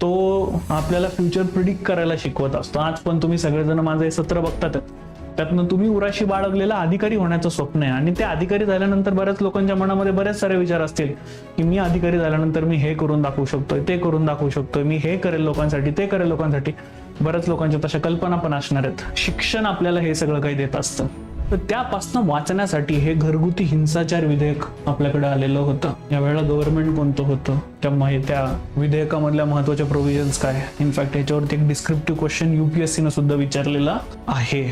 तो आपल्याला future predict करायला शिकवत असतो. आज पण तुम्ही सगळेजण माझं हे सत्र बघतात, त्यातनं तुम्ही उराशी बाळगलेला अधिकारी होण्याचं स्वप्न आहे. आणि ते अधिकारी झाल्यानंतर बऱ्याच लोकांच्या मनामध्ये बरेच सारे विचार असतील की मी अधिकारी झाल्यानंतर मी हे करून दाखवू शकतोय, ते करून दाखवू शकतोय, मी हे करेल लोकांसाठी, ते करेल लोकांसाठी. बऱ्याच लोकांच्या तशा कल्पना पण असणार आहेत. शिक्षण आपल्याला हे सगळं काही देत असतं. तर त्यापासून वाचण्यासाठी हे घरगुती हिंसाचार विधेयक आपल्याकडे आलेलं होतं. यावेळेला गव्हर्नमेंट कोणतं होतं, त्या विधेयकामधल्या महत्वाच्या प्रोव्हिजन्स काय, इनफॅक्ट याच्यावरती एक डिस्क्रिप्टिव्ह क्वेश्चन युपीएससीनं सुद्धा विचारलेला आहे.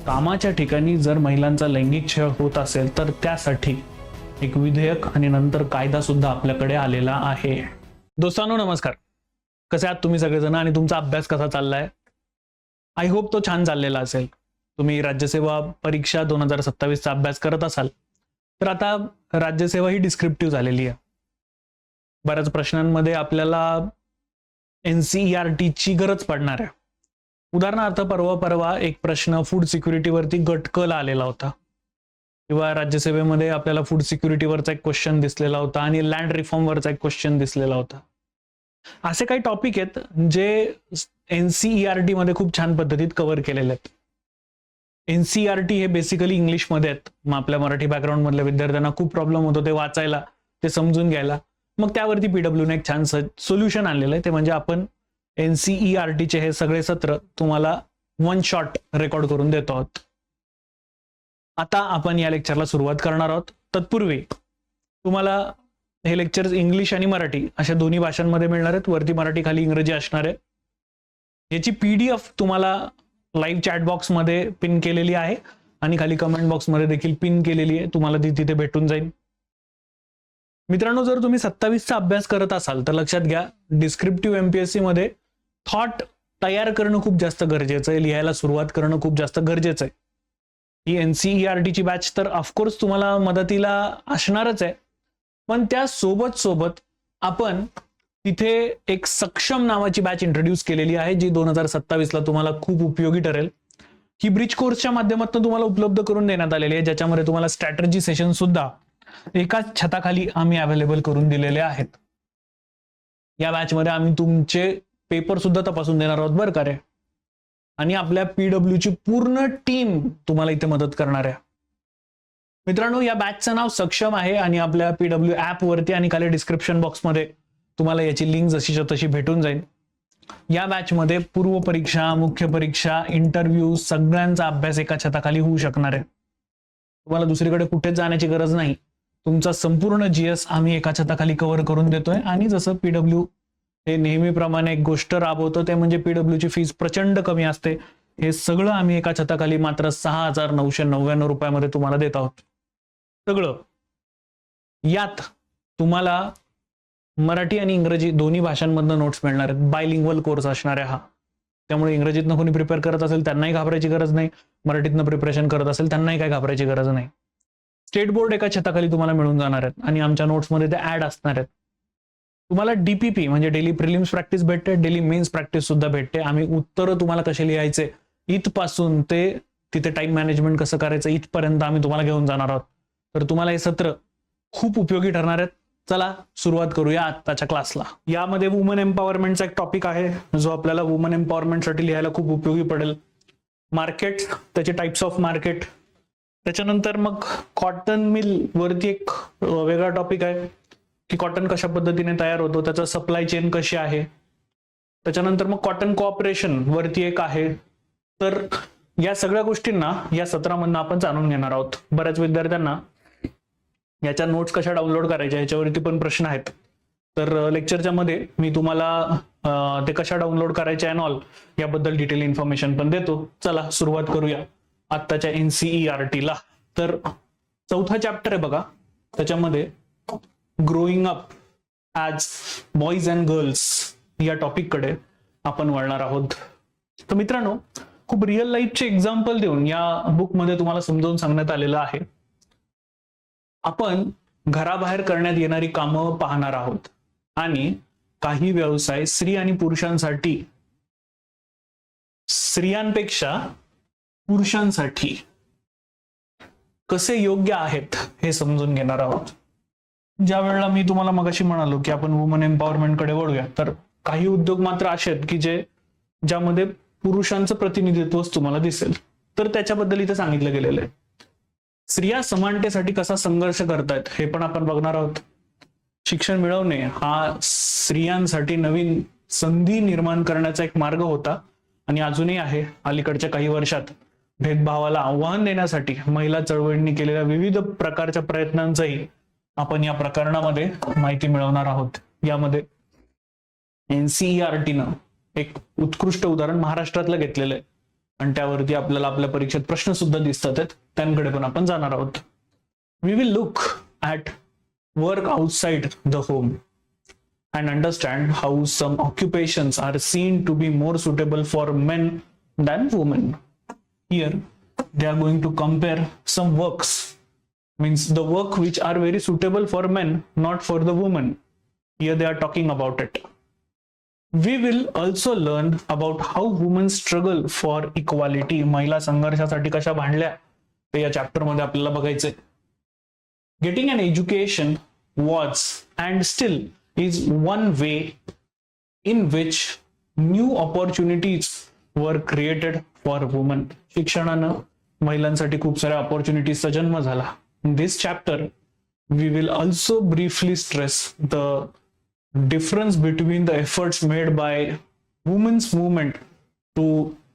कामाच्या ठिकाणी जर महिलांचा लैंगिक छळ होत असेल तर त्यासाठी एक विधेयक आणि नंतर कायदा सुद्धा आपल्याकडे आलेला आहे. दोस्तांनो नमस्कार, कसे आहात तुम्ही सगळेजण आणि तुमचा अभ्यास कसा चाललाय? आय होप तो छान चाललेला असेल. तुम्ही राज्यसेवा परीक्षा 2027चा अभ्यास करत असाल तर आता राज्यसेवा ही डिस्क्रिप्टिव्ह झालेली आहे. बऱ्याच प्रश्नांमध्ये आपल्याला NCERT गरज पडणार आहे. उदाहरणार्थ परवा एक प्रश्न फूड सिक्युरिटीवरती गटकल आलेला होता, किंवा राज्यसेवेमध्ये आपल्याला फूड सिक्युरिटीवरचा एक क्वेश्चन दिसलेला होता आणि लँड रिफॉर्मवरचा एक क्वेश्चन दिसलेला होता. असे काही टॉपिक आहेत जे NCERT मध्ये खूप छान पद्धतीत कव्हर केलेले आहेत. NCERT हे बेसिकली इंग्लिशमध्ये आहेत. मग आपल्या मराठी बॅकग्राऊंड मधल्या विद्यार्थ्यांना खूप प्रॉब्लेम होतो ते वाचायला, ते समजून घ्यायला. मग त्यावरती PWने एक छान सोल्युशन आणलेलं आहे. ते म्हणजे आपण NCERTचे हे सगळे सत्र तुम्हाला वन शॉट रेकॉर्ड करून देतो आहोत. आता आपण या लेक्चरला सुरुवात करणार आहोत. तत्पूर्वी तुम्हाला हे लेक्चर इंग्लिश आणि मराठी अशा दोन्ही भाषांमध्ये मिळणार आहेत. वरती मराठी, खाली इंग्रजी असणार आहे. याची PDF तुम्हाला लाईव्ह चॅट बॉक्स मध्ये पिन केलेली आहे आणि खाली कमेंट बॉक्स मध्ये देखील पिन केलेली आहे. तुम्हाला ती तिथे भेटून जाईल. मित्रांनो, जर तुम्ही 27चा अभ्यास करत असाल तर लक्षात घ्या, डिस्क्रिप्टिव्ह MPSC मध्ये थॉट तयार करणं खूप जास्त गरजेचं आहे. लिहायला सुरुवात करणं खूप जास्त गरजेचं आहे. ही NCERTची बॅच तर ऑफकोर्स तुम्हाला मदतीला असणारच आहे, पण त्या सोबत आपण तिथे एक सक्षम नावाची बॅच इंट्रोड्यूस केलेली आहे, जी 2027ला तुम्हाला खूप उपयोगी ठरेल. ही ब्रिज कोर्सच्या माध्यमातून तुम्हाला उपलब्ध करून देण्यात आलेली आहे, ज्याच्यामध्ये तुम्हाला स्ट्रॅटेजी सेशन सुद्धा एकाच छताखाली आम्ही अवेलेबल करून दिलेले आहेत. या बॅच मध्ये आम्ही तुमचे पेपर सुद्धा तपासून देणार आहोत बरं का रे. आणि आपल्या PWची पूर्ण टीम तुम्हाला इथे मदत करणार आहे. मित्रांनो, या बॅचचं नाव सक्षम आहे आणि आपल्या PW ऍप वरती आणि खाली डिस्क्रिप्शन बॉक्स मध्ये तुम्हाला याची लिंक जशीच्या तशी भेटून जाईल. या बॅच मध्ये पूर्व परीक्षा, मुख्य परीक्षा, इंटरव्ह्यू सगळ्यांचा अभ्यास एका छताखाली होऊ शकणार आहे. तुम्हाला दुसरीकडे कुठेच जाण्याची गरज नाही. तुमचा संपूर्ण GS आम्ही एका छताखाली कव्हर करून देतोय. आणि जसं PW हे नेहमीप्रमाणे एक गोष्ट राबवतो, ते म्हणजे PWची फीस प्रचंड कमी असते. हे सगळं आम्ही एका छताखाली मात्र 6,999 रुपयामध्ये तुम्हाला देत आहोत. सगळं यात तुम्हाला मराठी आणि इंग्रजी दोन्ही भाषांमधनं नोट्स मिळणार आहेत. बायलिंग्वल कोर्स असणार आहे हा. त्यामुळे इंग्रजीतनं कोणी प्रिपेअर करत असेल त्यांनाही घाबरायची गरज नाही, मराठीतनं प्रिपरेशन करत असेल त्यांनाही काही घाबरायची गरज नाही. स्टेट बोर्ड एका छताखाली तुम्हाला मिळून जाणार आहेत आणि आमच्या नोट्समध्ये ते ऍड असणार आहेत. तुम्हाला DPP म्हणजे डेली प्रिलिम्स प्रॅक्टिस भेटते, डेली मेन्स प्रॅक्टिस सुद्धा भेटते. आम्ही उत्तरं तुम्हाला कसे लिहायचे इथपासून ते तिथे टाइम मॅनेजमेंट कसं करायचं इथपर्यंत आम्ही तुम्हाला घेऊन जाणार आहोत. तर तुम्हाला हे सत्र खूप उपयोगी ठरणार आहेत. चला सुरुवात करूया आत्ताच्या क्लासला. यामध्ये वुमन एम्पॉवरमेंटचा एक टॉपिक आहे जो आपल्याला वुमन एम्पॉवरमेंटसाठी लिहायला खूप उपयोगी पडेल. मार्केट, त्याचे टाइप्स ऑफ मार्केट, त्याच्यानंतर मग कॉटन मिल वरती एक वेगळा टॉपिक आहे की कॉटन कशा पद्धतीने तयार होतो, त्याचं सप्लाय चेन कशी आहे. त्याच्यानंतर मग कॉटन कोऑपरेशन वरती एक आहे. तर या सगळ्या गोष्टींना या सत्रामधनं आपण जाणून घेणार आहोत. बऱ्याच विद्यार्थ्यांना याच्या नोट्स कशा डाउनलोड करायच्या याच्यावरती पण प्रश्न आहेत. तर लेक्चरच्या मध्ये मी तुम्हाला ते कशा डाउनलोड करायच्या अँड ऑल याबद्दल डिटेल इन्फॉर्मेशन पण देतो. चला सुरुवात करूया आत्ताच्या NCERTला. तर चौथा चॅप्टर आहे बघा, त्याच्यामध्ये growing up as boys and girls या टॉपिक कडे आपण वळणार आहोत. तर मित्रांनो, खूप रिअल लाईफचे एक्झाम्पल देऊन या बुक मध्ये तुम्हाला समजावून सांगण्यात आलेलं आहे. आपण घराबाहेर करण्यात येणारी कामं पाहणार आहोत आणि काही व्यवसाय स्त्री आणि पुरुषांसाठी, स्त्रियांपेक्षा पुरुषांसाठी कसे योग्य आहेत हे समजून घेणार आहोत. ज्या वेळेला मी तुम्हाला मगाशी म्हणालो की आपण वुमन एम्पॉवरमेंट कडे वळूया, तर काही उद्योग मात्र असे आहेत की ज्यामध्ये पुरुषांचं प्रतिनिधित्वच तुम्हाला दिसेल. तर त्याच्याबद्दल इथे सांगितलं गेलेलं आहे. स्त्रिया समानतेसाठी कसा संघर्ष करतायत हे पण आपण बघणार आहोत. शिक्षण मिळवणे हा स्त्रियांसाठी नवीन संधी निर्माण करण्याचा एक मार्ग होता आणि अजूनही आहे. अलीकडच्या काही वर्षात भेदभावाला आव्हान देण्यासाठी महिला चळवळींनी केलेल्या विविध प्रकारच्या प्रयत्नांचंही आपण या प्रकरणामध्ये माहिती मिळवणार आहोत. यामध्ये NCERT-नं एक उत्कृष्ट उदाहरण महाराष्ट्रातलं घेतलेलं आहे आणि त्यावरती आपल्याला आपल्या परीक्षेत प्रश्न सुद्धा दिसतात आहेत, त्यांकडे पण आपण जाणार आहोत. We will look at work outside the home and understand how some occupations are seen to be more suitable for men than women. Here they are going to compare some works, means the work which are very suitable for men, not for the women. Here they are talking about it. We will also learn about how women struggle for equality. महिला संघर्षासाठी कशा भांडल्या ते या chapter मध्ये आपल्याला बघायचंय. Getting an education was and still is one way in which new opportunities were created for women. शिक्षणानं महिलांसाठी खूप साऱ्या ऑपॉर्च्युनिटीजचा जन्म झाला. In this chapter we will also briefly stress the difference between the efforts made by women's movement to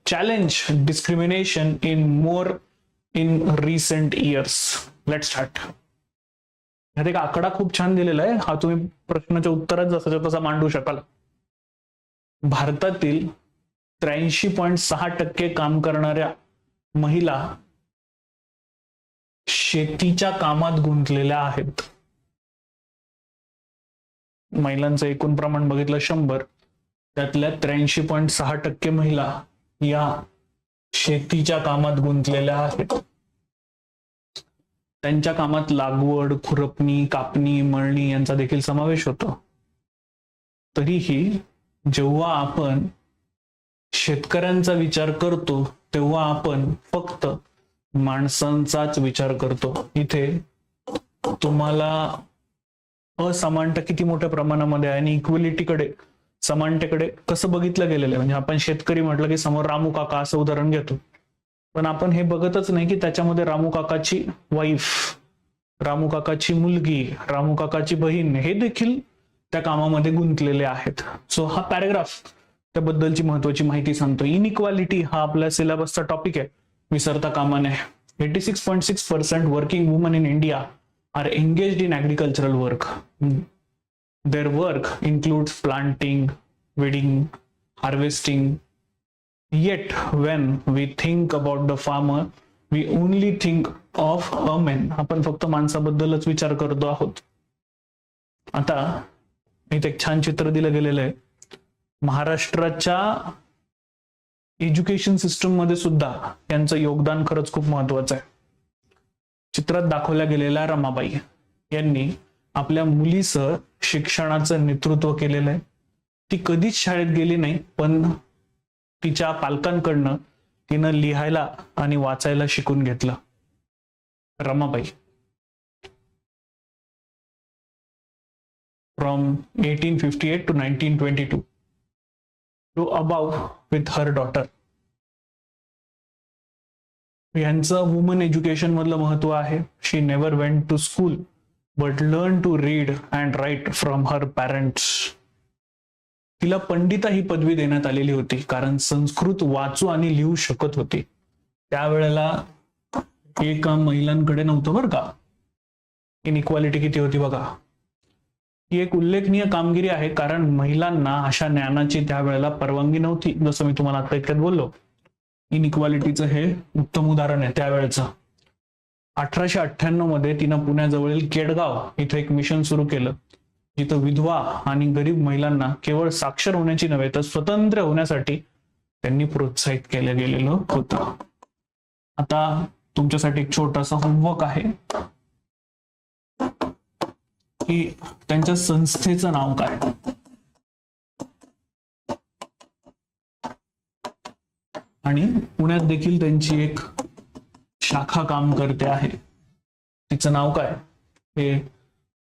challenge discrimination in recent years. Let's start. ह्यात एक आकडा खूप छान दिलेला आहे, हा तुम्ही प्रश्नाच्या उत्तरात जसाच्या तसा मांडू शकाल. भारतातील 83.6% काम करणाऱ्या महिला शेतीच्या कामात गुंतलेल्या आहेत. महिलांचं एकूण प्रमाण बघितलं 100, त्यातल्या 83.6% महिला या शेतीच्या कामात गुंतलेल्या आहेत. त्यांच्या कामात लागवड, खुरपणी, कापणी, मळणी यांचा देखील समावेश होतो. तरीही जेव्हा आपण शेतकऱ्यांचा विचार करतो तेव्हा आपण फक्त माणसांचाच विचार करतो. इथे तुम्हाला असमानता किती मोठ्या प्रमाणामध्ये आहे आणि इक्वलिटीकडे, समानतेकडे कसं बघितलं गेलेलं आहे. म्हणजे आपण शेतकरी म्हटलं की समोर रामू काका असं उदाहरण घेतो, पण आपण हे बघतच नाही की त्याच्यामध्ये रामू काकाची वाईफ, रामू काकाची मुलगी, रामू काकाची बहीण हे देखील त्या कामामध्ये गुंतलेले आहेत. सो हा पॅराग्राफ त्याबद्दलची महत्वाची माहिती सांगतो. इनइक्वालिटी हा आपल्या सिलेबसचा टॉपिक आहे, विसरता कामा नये. 86.6% working women in India are engaged in agricultural work. Their work includes planting, weeding, harvesting. Yet when we think about the farmer, we only think of a man. आपण फक्त माणसाबद्दलच विचार करतो आहोत. आता इथे एक छान चित्र दिलं गेलेलं आहे. महाराष्ट्राच्या एज्युकेशन सिस्टम मध्ये सुद्धा यांचं योगदान खरंच खूप महत्वाचं आहे. चित्रात दाखवल्या गेलेल्या रमाबाई यांनी आपल्या मुलीसह शिक्षणाचं नेतृत्व केलेलं आहे. ती कधीच शाळेत गेली नाही, पण तिच्या पालकांकडनं तिनं लिहायला आणि वाचायला शिकून घेतलं. Ramabai from 1858 to 1922 to above with her daughter. यांचं वुमन एज्युकेशन मधलं महत्व आहे. She never went to school but learn to read and write from her parents. तिला पंडिता ही पदवी देण्यात आलेली होती कारण संस्कृत वाचू आणि लिहू शकत होती. त्यावेळेला हे काम महिलांकडे नव्हतं बरं का. इनइक्वालिटी किती होती बघा. ही एक उल्लेखनीय कामगिरी आहे कारण महिलांना अशा ज्ञानाची त्यावेळेला परवानगी नव्हती. जसं मी तुम्हाला आता इतक्यात बोललो, इनइक्वालिटीचं हे उत्तम उदाहरण आहे त्यावेळेचं. 1898 मध्ये तिनं पुण्याजवळील केडगाव इथे एक मिशन सुरू केलं, जिथं विधवा आणि गरीब महिलांना केवळ साक्षर होण्याची नव्हे तर स्वतंत्र होण्यासाठी त्यांनी प्रोत्साहित केलं गेलेलं होतं. आता तुमच्यासाठी एक छोटासा होमवर्क आहे की त्यांच्या संस्थेचं नाव काय. आणि पुण्यात देखील त्यांची एक शाखा काम करते आहे, तिचं नाव काय हे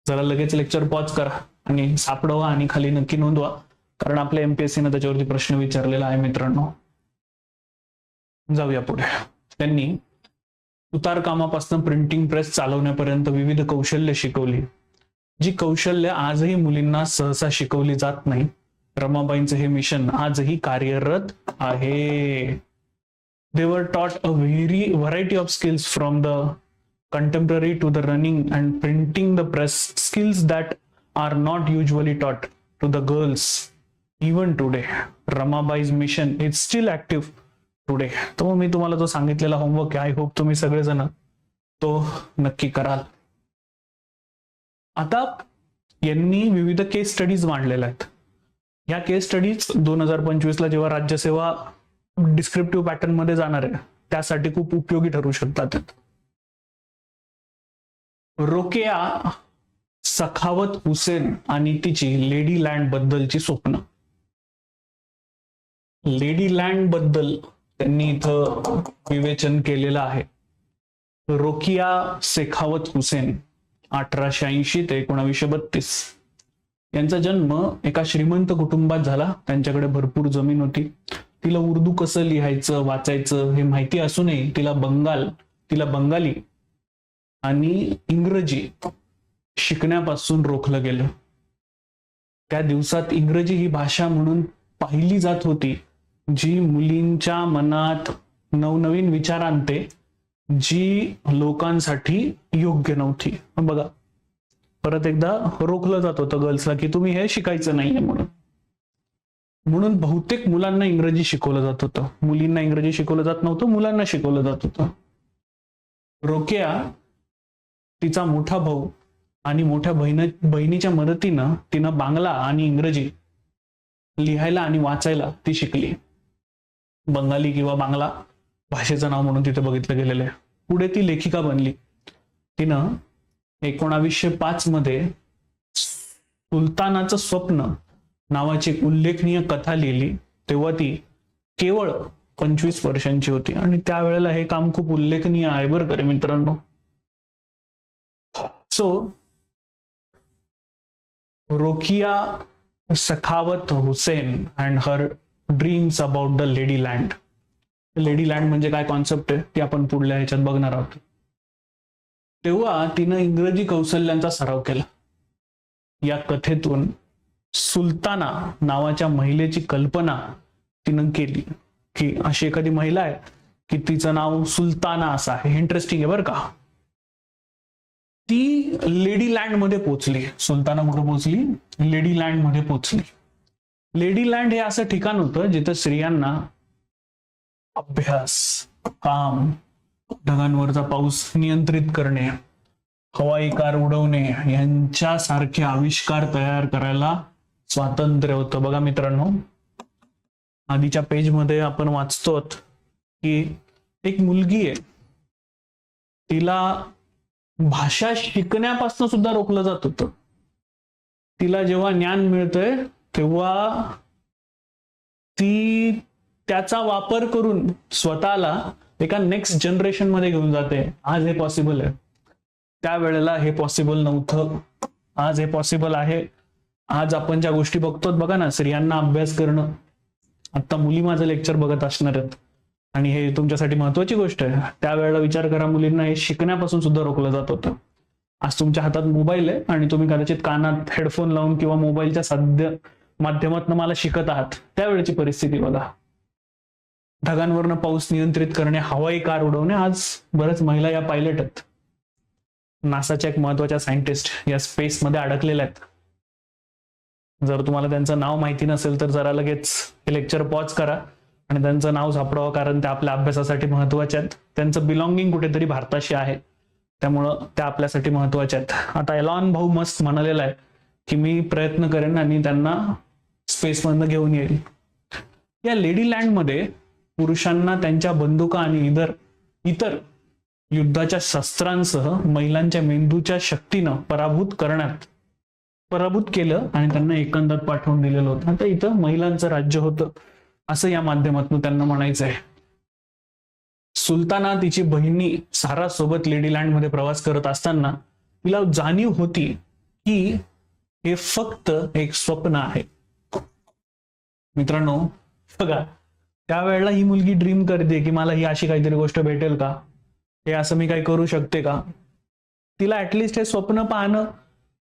जरा लगेच लेक्चर पॉज करा आणि सापडवा आणि खाली नक्की नोंदवा. कारण आपल्या MPSC त्याच्यावरती प्रश्न विचारलेला आहे मित्रांनो. जाऊया पुढे. त्यांनी सुतारकामापासून प्रिंटिंग प्रेस चालवण्यापर्यंत विविध कौशल्य शिकवली, जी कौशल्य आजही मुलींना सहसा शिकवली जात नाही. रमाबाईंचं हे मिशन आजही कार्यरत आहे. They were taught a variety of skills from the contemporary to the running and printing the press, skills that are not usually taught to the girls even today. Ramabai's mission is still active today. तो मी तुम्हाला जो सांगितलेला homework आहे, I hope तुम्ही सगळेजण तो नक्की कराल. आता यांनी विविध केस स्टडीज मांडलेल्या आहेत. या केस स्टडीज 2025 ला जेव्हा राज्यसेवा डिस्क्रिप्टिव्ह पॅटर्न मध्ये जाणार आहे त्यासाठी खूप उपयोगी ठरू शकतात. रोकेया सखावत हुसेन आणि तिची लेडी लँड बद्दलची स्वप्न. लेडी लँड बद्दल त्यांनी इथं विवेचन केलेलं आहे. रोकिया शेखावत हुसेन 1880 ते 1932 यांचा जन्म एका श्रीमंत कुटुंबात झाला. त्यांच्याकडे भरपूर जमीन होती. तिला उर्दू कसं लिहायचं वाचायचं हे माहिती असूनही तिला बंगाली आणि इंग्रजी शिकण्यापासून रोखलं गेलं. त्या दिवसात इंग्रजी ही भाषा म्हणून पाहिली जात होती जी मुलींच्या मनात नवनवीन विचार आणते, जी लोकांसाठी योग्य नव्हती. बघा, परत एकदा रोखलं जात होतं गर्ल्सला की तुम्ही हे शिकायचं नाहीये म्हणून बहुतेक मुलांना इंग्रजी शिकवलं जात होतं. मुलींना इंग्रजी शिकवलं जात नव्हतं, मुलांना शिकवलं जात होतं. रोकेया तिचा मोठा भाऊ आणि मोठ्या बहिणीच्या मदतीनं तिनं बांगला आणि इंग्रजी लिहायला आणि वाचायला ती शिकली. बंगाली किंवा बांगला भाषेचं नाव म्हणून तिथे बघितलं गेलेलं आहे. पुढे ती लेखिका बनली. तिनं 1905 मध्ये सुलतानाचं स्वप्न नावाची एक उल्लेखनीय कथा लिहिली. तेव्हा ती केवळ 25 वर्षांची होती आणि त्यावेळेला हे काम खूप उल्लेखनीय आहे बरं का मित्रांनो. So Rokeya Sakhawat Hossain and her dreams about the lady land. Lady land म्हणजे काय कॉन्सेप्ट आहे ते आपण पुढल्या ह्याच्यात बघणार आहोत. तेव्हा तिनं इंग्रजी कौशल्यांचा सराव केला. या कथेतून सुलताना नावाच्या महिलेची कल्पना तिनं केली की अशी एखादी महिला आहे की तिचं नाव सुलताना असं आहे. इंटरेस्टिंग आहे बरं का. ती लेडी लँड मध्ये पोहोचली. सुलताना कुठं पोहोचली? लेडी लँड मध्ये पोहोचली. लेडी लँड हे असं ठिकाण होतं जिथं स्त्रियांना अभ्यास, काम, ढगांवरचा पाऊस नियंत्रित करणे, हवाई कार उडवणे यांच्यासारखे आविष्कार तयार करायला स्वातंत्र्य होतं. बघा मित्रांनो, आधीच्या पेज मध्ये आपण वाचतो की एक मुलगी आहे, तिला भाषा शिकण्यापासून सुद्धा रोखलं जात होतं. तिला जेव्हा ज्ञान मिळतंय तेव्हा ती त्याचा वापर करून स्वतःला एका नेक्स्ट जनरेशन मध्ये घेऊन जाते. आज हे पॉसिबल आहे, त्यावेळेला हे पॉसिबल नव्हतं. आज हे पॉसिबल आहे. आज आपण ज्या गोष्टी बघतो बघा ना, स्त्रियांना अभ्यास करणं. आता मुली माझं लेक्चर बघत असणार आहेत आणि हे तुमच्यासाठी महत्वाची गोष्ट आहे. त्यावेळेला विचार करा, मुलींना हे शिकण्यापासून सुद्धा रोखलं जात होतं. आज तुमच्या हातात मोबाईल आहे आणि तुम्ही कदाचित कानात हेडफोन लावून किंवा मोबाईलच्या साध्य माध्यमातून मला शिकत आहात. त्यावेळेची परिस्थिती बघा. ढगांवरनं पाऊस नियंत्रित करणे, हवाई कार उडवणे. आज बऱ्याच महिला या पायलट आहेत. नासाच्या एक महत्वाच्या सायंटिस्ट या स्पेस मध्ये अडकलेल्या आहेत. जर तुम्हाला त्यांचं नाव माहिती नसेल तर जरा लगेच हे लेक्चर पॉज करा आणि त्यांचं नाव सापडावं, कारण ते आपल्या अभ्यासासाठी महत्वाचे आहेत. त्यांचं बिलॉंगिंग कुठेतरी भारताशी आहे, त्यामुळं त्या आपल्यासाठी महत्वाचे आहेत. आता एलॉन भाऊ मस्त म्हणालेला आहे की मी प्रयत्न करेन आणि त्यांना स्पेस मधनं घेऊन येईल. या लेडी लँड मध्ये पुरुषांना त्यांच्या बंदुका आणि इतर युद्धाच्या शस्त्रांसह महिलांच्या मेंदूच्या शक्तीनं पराभूत केलं आणि त्यांना एकंदर पाठवून दिलेलं होतं. आता इथं महिलांचं राज्य होतं असं या माध्यमातून त्यांना म्हणायचं आहे. सुलताना तिची बहिणी सारा सोबत लेडी लँड मध्ये प्रवास करत असताना तिला जाणीव होती की हे फक्त एक स्वप्न आहे. मित्रांनो बघा, त्यावेळेला ही मुलगी ड्रीम करते की मला ही अशी काहीतरी गोष्ट भेटेल का, हे असं मी काही करू शकते का. तिला ऍटलिस्ट हे स्वप्न पाहणं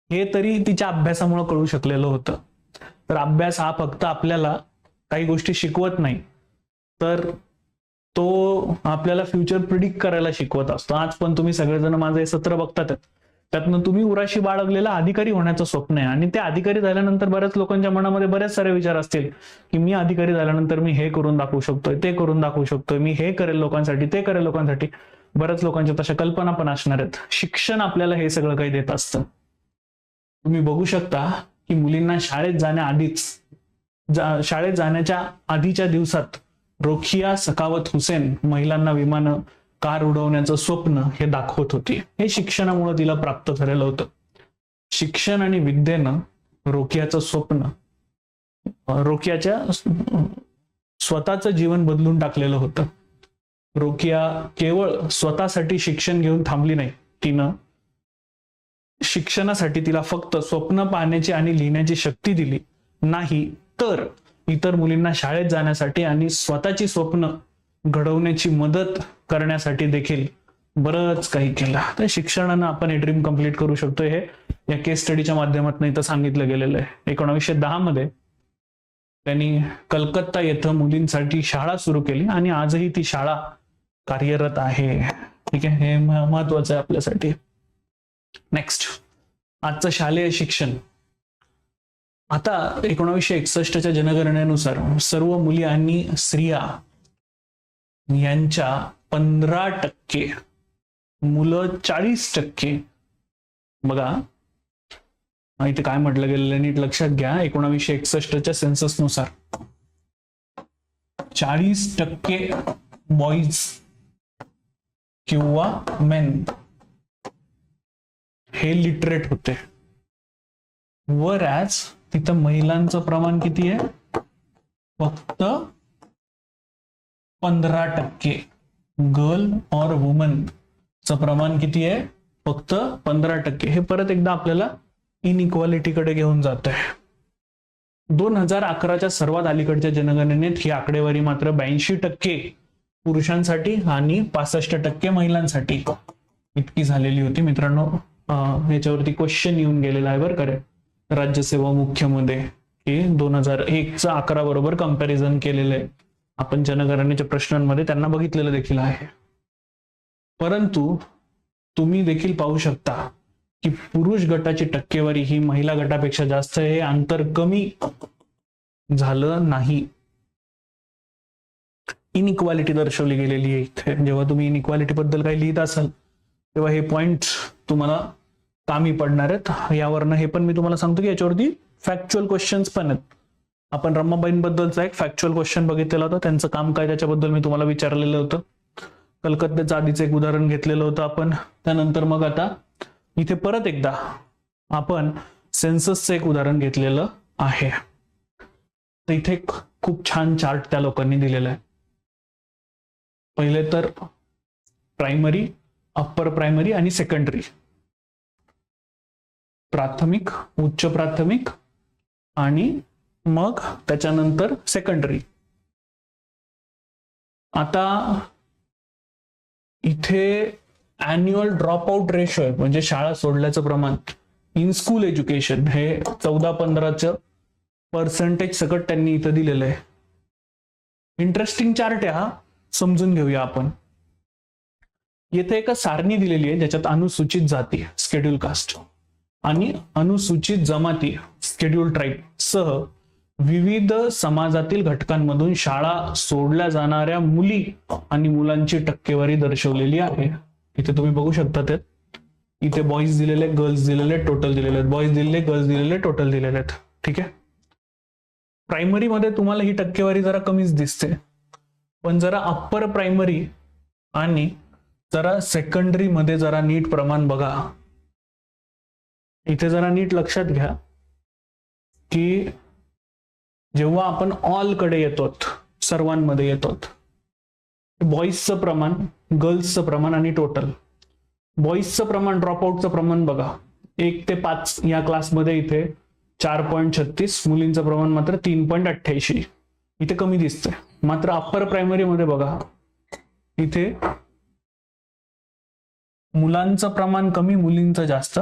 हे तरी तिच्या अभ्यासामुळे कळू शकलेलं होतं. तर अभ्यास हा फक्त आपल्याला काही गोष्टी शिकवत नाही, तर तो आपल्याला फ्युचर प्रिडिक्ट करायला शिकवत असतो. आज पण तुम्ही सगळेजण माझं हे सत्र बघतात, त्यातनं तुम्ही उराशी बाळगलेला अधिकारी होण्याचं स्वप्न आहे. आणि ते अधिकारी झाल्यानंतर बऱ्याच लोकांच्या मनामध्ये बरेच सारे विचार असतील की मी अधिकारी झाल्यानंतर मी हे करून दाखवू शकतोय, ते करून दाखवू शकतोय, मी हे करेल लोकांसाठी, ते करेल लोकांसाठी. बऱ्याच लोकांच्या तशा कल्पना पण असणार आहेत. शिक्षण आपल्याला हे सगळं काही देत असतं. तुम्ही बघू शकता की मुलींना शाळेत जाण्याच्या आधीच्या दिवसात रोखिया सखावत हुसेन महिलांना विमानं, कार उडवण्याचं स्वप्न हे दाखवत होती. हे शिक्षणामुळे तिला प्राप्त झालेलं होतं. शिक्षण आणि विद्येनं रोकियाचं स्वप्न, रोकियाच्या स्वतःचं जीवन बदलून टाकलेलं होतं. रोकिया केवळ स्वतःसाठी शिक्षण घेऊन थांबली नाही. तिनं शिक्षणासाठी तिला फक्त स्वप्न पाहण्याची आणि लिहिण्याची शक्ती दिली नाही, तर इतर मुलींना शाळेत जाण्यासाठी आणि स्वतःची स्वप्न घडवण्याची मदत करण्यासाठी देखील बरंच काही केलं. तर शिक्षणानं आपण हे ड्रीम कम्प्लीट करू शकतो, हे या केस स्टडीच्या माध्यमातून इथं सांगितलं गेलेलं आहे. 1910 मध्ये त्यांनी कलकत्ता येथं मुलींसाठी शाळा सुरू केली आणि आजही ती शाळा कार्यरत आहे. ठीक आहे, हे महत्वाचं आहे आपल्यासाठी. नेक्स्ट, आजचं शालेय शिक्षण. आता 1961च्या जनगणनेनुसार सर्व मुली आणि स्त्रिया यांच्या 15%, मुलं 40%. बघा इथे काय म्हटलं गेलेलं नीट लक्षात घ्या. 1961च्या सेन्ससनुसार 40% बॉईज किंवा मेन हे लिटरेट होते. वरॅज तिथं महिलांचं प्रमाण किती आहे, फक्त 15%. गर्ल और वुमन चं प्रमाण किती आहे, फक्त 15%. हे परत एकदा आपल्याला इनइक्वालिटीकडे घेऊन जात आहे. 2011च्या सर्वात अलीकडच्या जनगणनेत ही आकडेवारी मात्र 82% पुरुषांसाठी आणि 65% महिलांसाठी इतकी झालेली होती. मित्रांनो याच्यावरती क्वेश्चन येऊन गेलेला आहे बरं का, राज्यसेवा मुख्यमध्ये, की 2001चा 11 बरोबर कंपॅरिझन केलेलं आहे. आपण जनगणनेच्या प्रश्नांमध्ये त्यांना बघितलेलं देखील आहे. परंतु तुम्ही देखील पाहू शकता की पुरुष गटाची टक्केवारी ही महिला गटापेक्षा जास्त आहे. अंतर कमी झालं नाही. इनइक्वालिटी दर्शवली गेलेली आहे इथे. जेव्हा तुम्ही इनइक्वालिटी बद्दल काही लिहित असाल तेव्हा हे पॉइंट तुम्हाला कामी पडणार आहेत. यावरनं हे पण मी तुम्हाला सांगतो की याच्यावरती फॅक्च्युअल क्वेश्चन्स पण आहेत. आपण रमाबाईंबद्दलचा एक फॅक्च्युअल क्वेश्चन बघितलेला होता, त्यांचं काम काय त्याच्याबद्दल मी तुम्हाला विचारलेलं होतं. कलकत्त्याचं आधीचं एक उदाहरण घेतलेलं होतं आपण. त्यानंतर मग आता इथे परत एकदा आपण सेन्ससचं एक उदाहरण घेतलेलं आहे. तर इथे खूप छान चार्ट त्या लोकांनी दिलेला आहे. पहिले तर प्रायमरी, अप्पर प्रायमरी आणि सेकंडरी, प्राथमिक, उच्च प्राथमिक आणि मग त्याच्यानंतर सेकंडरी. आता इथे अॅन्युअल ड्रॉप आउट रेशो आहे, म्हणजे शाळा सोडल्याचं प्रमाण इन स्कूल एज्युकेशन, हे 14-15% सकट त्यांनी इथं दिलेलं आहे. इंटरेस्टिंग चार्ट आहे हा, समजून घेऊया आपण. येथे एक सारणी दिलेली आहे ज्याच्यात अनुसूचित जाती स्केड्यूल कास्ट आणि अनुसूचित जमाती स्केड्यूल ट्राईब सह विविध समाजातील घटकांमधून शाळा सोडल्या जाणाऱ्या मुली आणि मुलांची टक्केवारी दर्शवलेली आहे. इथे तुम्ही बघू शकता ते इथे बॉईज दिलेले, गर्ल्स दिलेले, टोटल दिलेले आहेत. बॉईज दिलेले, गर्ल्स दिलेले, टोटल दिलेले आहेत. ठीक आहे. प्रायमरी मध्ये तुम्हाला ही टक्केवारी जरा कमीच दिसते, पण जरा अप्पर प्रायमरी आणि जरा सेकंडरी मध्ये जरा नीट प्रमाण बघा. इथे जरा नीट लक्षात घ्या की जेव्हा आपण ऑल कडे येतो, सर्वांमध्ये येतो, बॉईजचं प्रमाण, गर्ल्सचं प्रमाण आणि टोटल. बॉईजचं प्रमाण, ड्रॉपआउटचं प्रमाण बघा, 1 ते 5 या क्लासमध्ये इथे 4.36, मुलींचं प्रमाण मात्र 3.88. इथे कमी दिसतंय. मात्र अप्पर प्रायमरी मध्ये बघा, इथे मुलांचं प्रमाण कमी, मुलींचं जास्त,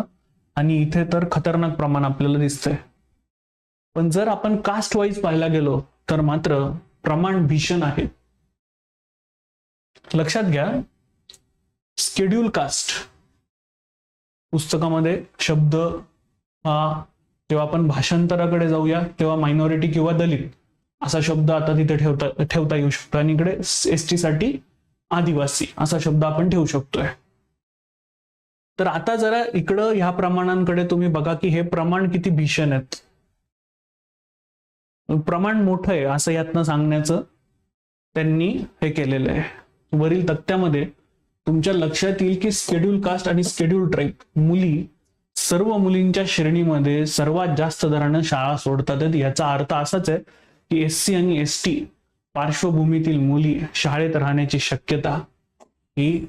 आणि इथे तर खतरनाक प्रमाण आपल्याला दिसतंय. पण जर आपण कास्ट वाईज पाहायला गेलो तर मात्र प्रमाण भीषण आहे. लक्षात घ्या, शेड्यूल कास्ट पुस्तकामध्ये शब्द हा, जेव्हा आपण भाषांतराकडे जाऊया तेव्हा मायनॉरिटी किंवा दलित असा शब्द आता तिथे ठेवता येऊ शकतो, आणि इकडे एसटी साठी आदिवासी असा शब्द आपण ठेवू शकतोय. तर आता जरा इकडं ह्या प्रमाणांकडे तुम्ही बघा की हे प्रमाण किती भीषण आहेत. प्रमाण मोठं आहे असं यातनं सांगण्याचं त्यांनी हे केलेलं आहे. वरील तक्त्यामध्ये तुमच्या लक्षात येईल की शेड्यूल कास्ट आणि शेड्यूल ट्राईब मुली सर्व मुलींच्या श्रेणीमध्ये सर्वात जास्त दरानं शाळा सोडतात. याचा अर्थ असाच आहे की एससी आणि एसटी पार्श्वभूमीतील मुली शाळेत राहण्याची शक्यता ही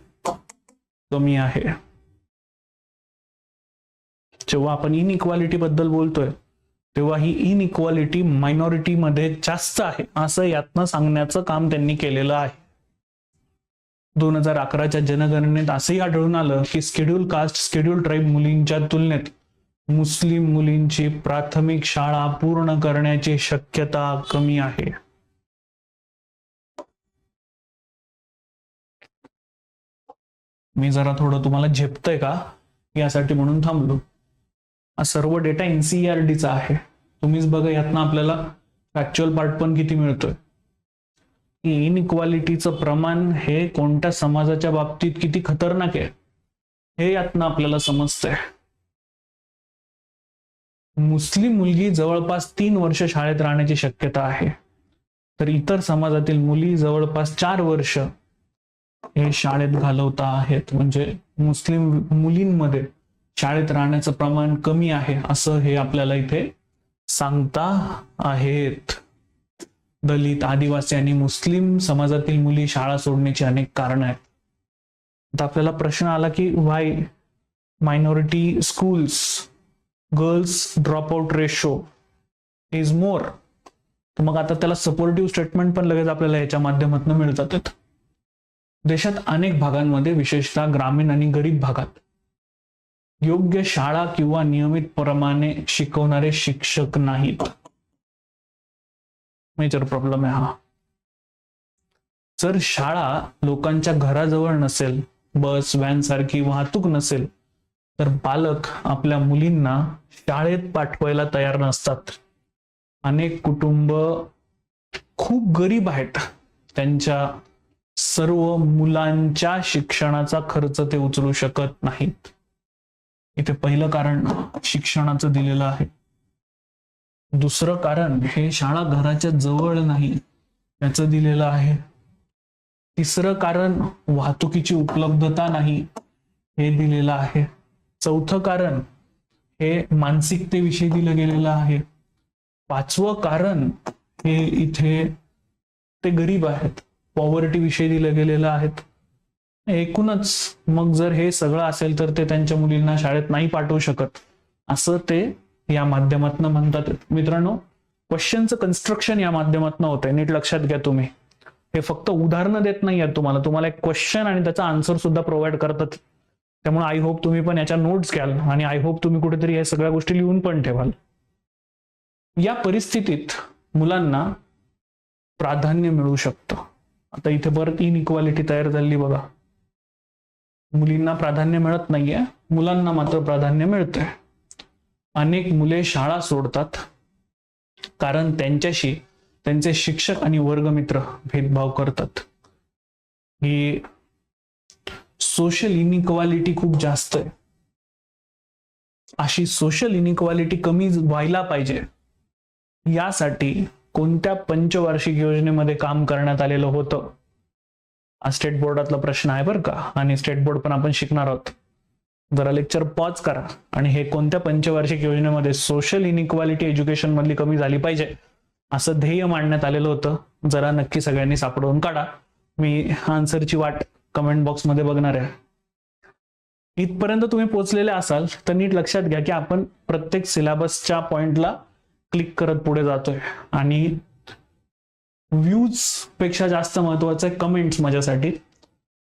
कमी आहे. जेव्हा आपण इनइक्वालिटी बद्दल बोलतोय तेव्हा ही इनइक्वालिटी मायनॉरिटी मध्ये जास्त आहे असं यातनं सांगण्याचं काम त्यांनी केलेलं आहे. 2011च्या जनगणनेत असंही आढळून आलं की शेड्यूल कास्ट, शेड्यूल ट्राईब मुलींच्या तुलनेत मुस्लिम मुलींची प्राथमिक शाळा पूर्ण करण्याची शक्यता कमी आहे. मी जरा थोडं तुम्हाला झेपतंय का यासाठी म्हणून थांबलो. हा सर्व डेटा एनसीईआरटीचा आहे. तुम्हीच बघा यातनं आपल्याला फॅक्च्युअल पार्ट पण किती मिळतोय. इनइक्वालिटीचं प्रमाण हे कोणत्या समाजाच्या बाबतीत किती खतरनाक आहे हे यातनं आपल्याला समजतंय. मुस्लिम मुलगी जवळपास 3 वर्ष शाळेत राहण्याची शक्यता आहे, तर इतर समाजातील मुली जवळपास 4 वर्ष हे शाळेत घालवता आहेत. म्हणजे मुस्लिम मुलींमध्ये शाळेत राहण्याचं प्रमाण कमी आहे असं हे आपल्याला इथे सांगता आहेत. दलित, आदिवासी आणि मुस्लिम समाजातील मुली शाळा सोडण्याची अनेक कारणं आहेत. आता आपल्याला प्रश्न आला की why minority schools girls drop out ratio is more. तर मग आता त्याला सपोर्टिव्ह स्टेटमेंट पण लगेच आपल्याला याच्या माध्यमातून मिळतात. देशात अनेक भागांमध्ये, विशेषतः ग्रामीण आणि गरीब भागात, योग्य शाळा किंवा नियमित प्रमाणे शिकवणारे शिक्षक नाहीत. मेजर प्रॉब्लेम आहे हा. जर शाळा लोकांच्या घराजवळ नसेल, बस व्हॅन सारखी वाहतूक नसेल, तर पालक आपल्या मुलींना शाळेत पाठवायला तयार नसतात. अनेक कुटुंब खूप गरीब आहेत, त्यांच्या सर्व मुलांच्या शिक्षणाचा खर्च ते उचलू शकत नाहीत. इथे पहिलं कारण शिक्षणाचं दिलेलं आहे. दुसरं कारण हे शाळा घराच्या जवळ नाही याचं दिलेलं आहे. तिसरं कारण वाहतुकीची उपलब्धता नाही हे दिलेलं आहे. चौथं कारण हे मानसिकतेविषयी दिलं गेलेलं आहे. 5वं कारण हे इथे ते गरीब आहेत, पॉवर्टी विषयी दिलं गेलेलं आहे. एकूणच मग जर हे सगळं असेल तर ते त्यांच्या मुलींना शाळेत नाही पाठवू शकत असं ते या माध्यमातून म्हणतात. मित्रांनो, क्वेश्चनचं कन्स्ट्रक्शन या माध्यमातून होतंय, नीट लक्षात घ्या. तुम्ही हे फक्त उदाहरणं देत नाही आहेत, तुम्हाला एक क्वेश्चन आणि त्याचा आन्सर सुद्धा प्रोव्हाइड करतात. त्यामुळे आय होप तुम्ही पण याच्या नोट्स घ्याल आणि आय होप तुम्ही कुठेतरी या सगळ्या गोष्टी लिहून पण ठेवाल. या परिस्थितीत मुलांना प्राधान्य मिळू शकतं. आता इथे परत इनइक्वालिटी तयार झाली बघा. मुलींना प्राधान्य मिळत नाहीये, मुलांना मात्र प्राधान्य मिळतंय. अनेक मुले शाळा सोडतात कारण त्यांच्याशी त्यांचे शिक्षक आणि वर्गमित्र भेदभाव करतात. ही सोशल इनइक्वालिटी खूप जास्त आहे. अशी सोशल इनइक्वालिटी कमी व्हायला पाहिजे यासाठी कोणत्या पंचवार्षिक योजनेमध्ये काम करण्यात आलेलं होतं? हा स्टेट बोर्डातला प्रश्न आहे बरं का, आणि स्टेट बोर्ड पण आपण शिकणार आहोत. जरा लेक्चर पॉज करा आणि हे कोणत्या पंचवार्षिक योजनेमध्ये सोशल इनइक्वालिटी एज्युकेशन मधली कमी झाली पाहिजे असं ध्येय मांडण्यात आलेलं होतं, जरा नक्की सगळ्यांनी सापडवून काढा. मी आन्सरची वाट कमेंट बॉक्समध्ये बघणार आहे. इथपर्यंत तुम्ही पोहोचलेले असाल तर नीट लक्षात घ्या की आपण प्रत्येक सिलेबसच्या पॉइंटला क्लिक करत पुढे जातोय आणि व्ह्यूज पेक्षा जास्त महत्वाचं आहे कमेंट्स माझ्यासाठी.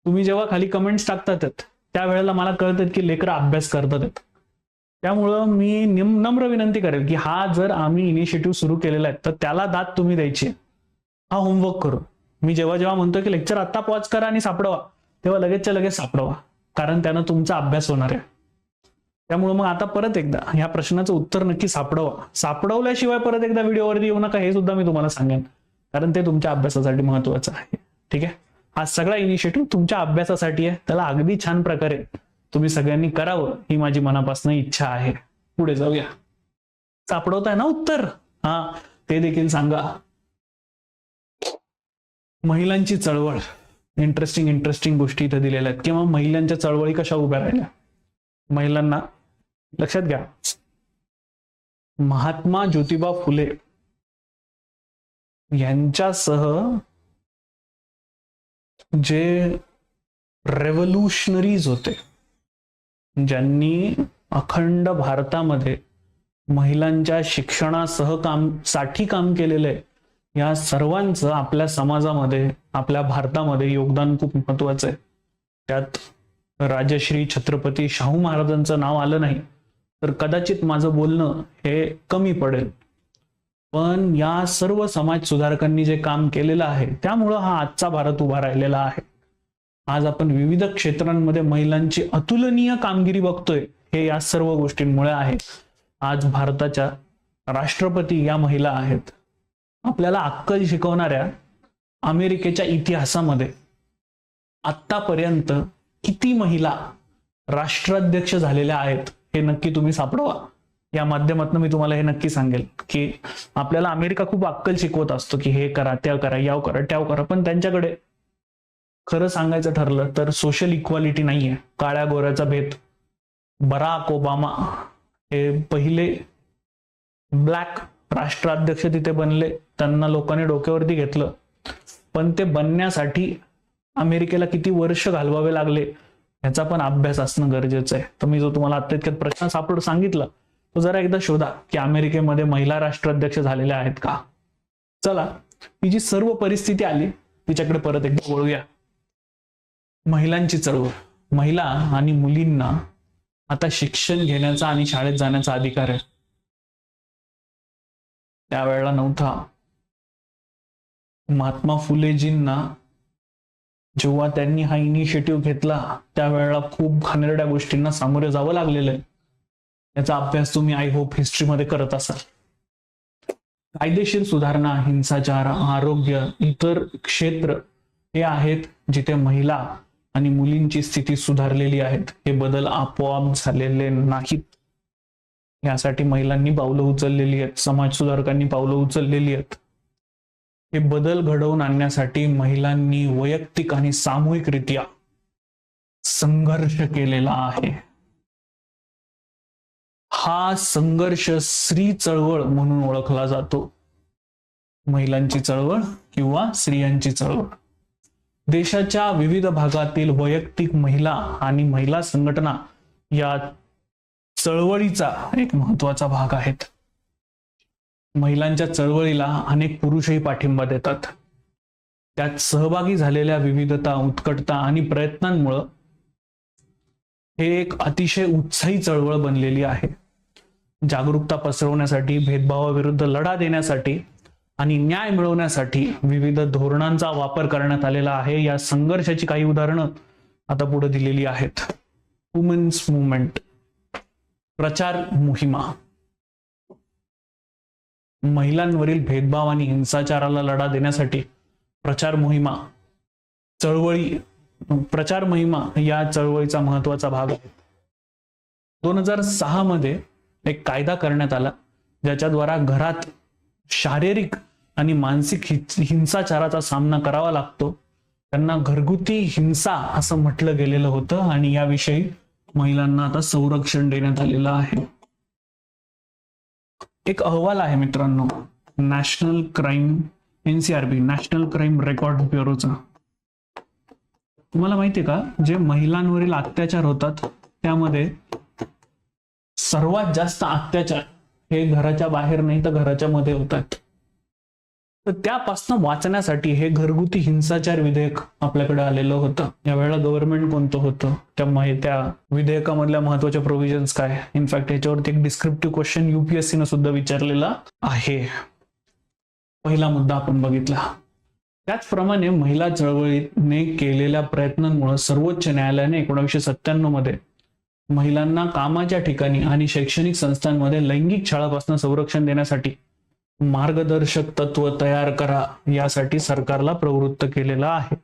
तुम्ही जेव्हा खाली कमेंट्स टाकतात त्यावेळेला मला कळतं की लेकरं अभ्यास करतात. त्यामुळं मी नम्र विनंती करेल की हा जर आम्ही इनिशिएटिव्ह सुरू केलेला आहे तर त्याला दाद तुम्ही द्यायची, हा होमवर्क करू. मी जेव्हा जेव्हा म्हणतो की लेक्चर आत्ता पॉज करा आणि सापडवा, तेव्हा लगेचच्या लगेच सापडवा, कारण त्यानं तुमचा अभ्यास होणार आहे. त्यामुळे मग आता परत एकदा ह्या प्रश्नाचं उत्तर नक्की सापडवा. सापडवल्याशिवाय परत एकदा व्हिडिओवरती येऊ नका, हे सुद्धा मी तुम्हाला सांगेन, कारण ते तुमच्या अभ्यासासाठी महत्वाचं आहे. ठीक आहे, हा सगळा इनिशिएटिव्ह तुमच्या अभ्यासासाठी आहे. त्याला अगदी छान प्रकारे तुम्ही सगळ्यांनी करावं ही माझी मनापासून इच्छा आहे. पुढे जाऊया. सापडवताय ना उत्तर? हा, ते देखील सांगा. महिलांची चळवळ, इंटरेस्टिंग गोष्टी इथे दिलेल्या आहेत, किंवा महिलांच्या चळवळी कशा उभ्या राहिल्या. महिलांना लक्षात घ्या, महात्मा ज्योतिबा फुले यांच्यासह जे रेव्होल्युशनरीज होते, ज्यांनी अखंड भारतामध्ये महिलांच्या शिक्षणासह साठी काम केलेलं आहे, या सर्वांचं आपल्या समाजामध्ये, आपल्या भारतामध्ये योगदान खूप महत्वाचं आहे. त्यात राजश्री छत्रपती शाहू महाराजांचं नाव आलं नाही तर कदाचित माझं बोलणं हे कमी पडेल. पण या सर्व समाज सुधारकांनी जे काम केलेलं आहे त्यामुळं हा आजचा भारत उभा राहिलेला आहे. आज आपण विविध क्षेत्रांमध्ये महिलांची अतुलनीय कामगिरी बघतोय, हे या सर्व गोष्टींमुळे आहे. आज भारताच्या राष्ट्रपती या महिला आहेत. आपल्याला अक्कल शिकवणाऱ्या अमेरिकेच्या इतिहासामध्ये आतापर्यंत किती महिला राष्ट्राध्यक्ष झालेल्या आहेत हे नक्की तुम्ही सापडवा. या माध्यमातून मी तुम्हाला हे नक्की सांगेल की आपल्याला अमेरिका खूप अक्कल शिकवत असतो की हे करा, त्या करा, याव करा, त्याव करा, पण त्यांच्याकडे खरं सांगायचं ठरलं तर सोशल इक्वालिटी नाहीये. काळ्या गोऱ्याचा भेद. बराक ओबामा हे पहिले ब्लॅक राष्ट्राध्यक्ष तिथे बनले, त्यांना लोकांनी डोक्यावरती घेतलं, पण ते बनण्यासाठी अमेरिकेला किती वर्ष घालवावे लागले याचा पण अभ्यास असणं गरजेचं आहे. तर मी जो तुम्हाला आता इतक्यात प्रश्न सांगितला तो जरा एकदा शोधा की अमेरिकेमध्ये महिला राष्ट्राध्यक्ष झालेल्या आहेत का. चला, ही जी सर्व परिस्थिती आली तिच्याकडे परत एकदा वळूया. महिलांची चळवळ. महिला आणि मुलींना आता शिक्षण घेण्याचा आणि शाळेत जाण्याचा अधिकार आहे. त्यावेळेला नव्हता. महात्मा फुलेजींना जेव्हा त्यांनी हा इनिशिएटिव्ह घेतला त्यावेळेला खूप घाणेरड्या गोष्टींना सामोरे जावं लागलेलं आहे. याचा अभ्यास तुम्ही आय होप हिस्ट्रीमध्ये करत असाल. कायदेशीर सुधारणा, हिंसाचार, आरोग्य, इतर क्षेत्र हे आहेत जिथे महिला आणि मुलींची स्थिती सुधारलेली आहेत. हे बदल आपोआप झालेले नाहीत. यासाठी महिलांनी पावलं उचललेली आहेत, समाज सुधारकांनी पावलं उचललेली आहेत. हे बदल घडवून आणण्यासाठी महिलांनी वैयक्तिक आणि सामूहिकरित्या संघर्ष केलेला आहे. हा संघर्ष स्त्री चळवळ म्हणून ओळखला जातो. महिलांची चळवळ किंवा स्त्रियांची चळवळ. देशाच्या विविध भागातील वैयक्तिक महिला आणि महिला संघटना या चळवळीचा एक महत्वाचा भाग आहेत. महिलांच्या चळवळीला अनेक पुरुषही पाठिंबा देतात. त्यात सहभागी झालेल्या विविधता, उत्कटता आणि प्रयत्नांमुळे हे एक अतिशय उत्साही चळवळ बनलेली आहे. जागरूकता पसरवण्यासाठी, भेदभावाविरुद्ध लढा देण्यासाठी आणि न्याय मिळवण्यासाठी विविध धोरणांचा वापर करण्यात आलेला आहे. या संघर्षाची काही उदाहरणं आता पुढे दिलेली आहेत. वुमेन्स मुवमेंट, प्रचार मोहिमा. महिलांवरील भेदभाव आणि हिंसाचाराला लढा देण्यासाठी प्रचार मोहिमा, चळवळी, प्रचार मोहिमा या चळवळीचा महत्वाचा भाग आहे. 2006 मध्ये एक कायदा करण्यात आला ज्याच्याद्वारा घरात शारीरिक आणि मानसिक हिंसाचाराचा सामना करावा लागतो त्यांना घरगुती हिंसा असं म्हटलं गेलेलं होतं आणि याविषयी महिलांना आता संरक्षण देण्यात आलेलं आहे. एक अहवाल आहे मित्रांनो, national crime NCRB, national crime record ब्युरोचा. तुम्हाला माहितीये का, जे महिलांवरील अत्याचार होतात त्यामध्ये सर्वात जास्त अत्याचार हे घराच्या बाहेर नाही तर घराच्या मध्ये होतात. तर त्यापासून वाचण्यासाठी हे घरगुती हिंसाचार विधेयक आपल्याकडे आलेलं होतं. यावेळेला गव्हर्नमेंट कोणतं होतं, त्या विधेयकामधल्या महत्वाच्या प्रोव्हिजन्स काय, इनफॅक्ट याच्यावरती एक डिस्क्रिप्टिव्ह क्वेश्चन युपीएससीनं सुद्धा विचारलेला आहे. पहिला मुद्दा आपण बघितला. त्याचप्रमाणे महिला चळवळीने केलेल्या प्रयत्नांमुळे सर्वोच्च न्यायालयाने 1997 मध्ये महिलांना कामाच्या ठिकाणी आणि शैक्षणिक संस्थांमध्ये लैंगिक छळापासून संरक्षण देण्यासाठी मार्गदर्शक तत्व तयार करा यासाठी सरकारला प्रवृत्त केलेलं आहे.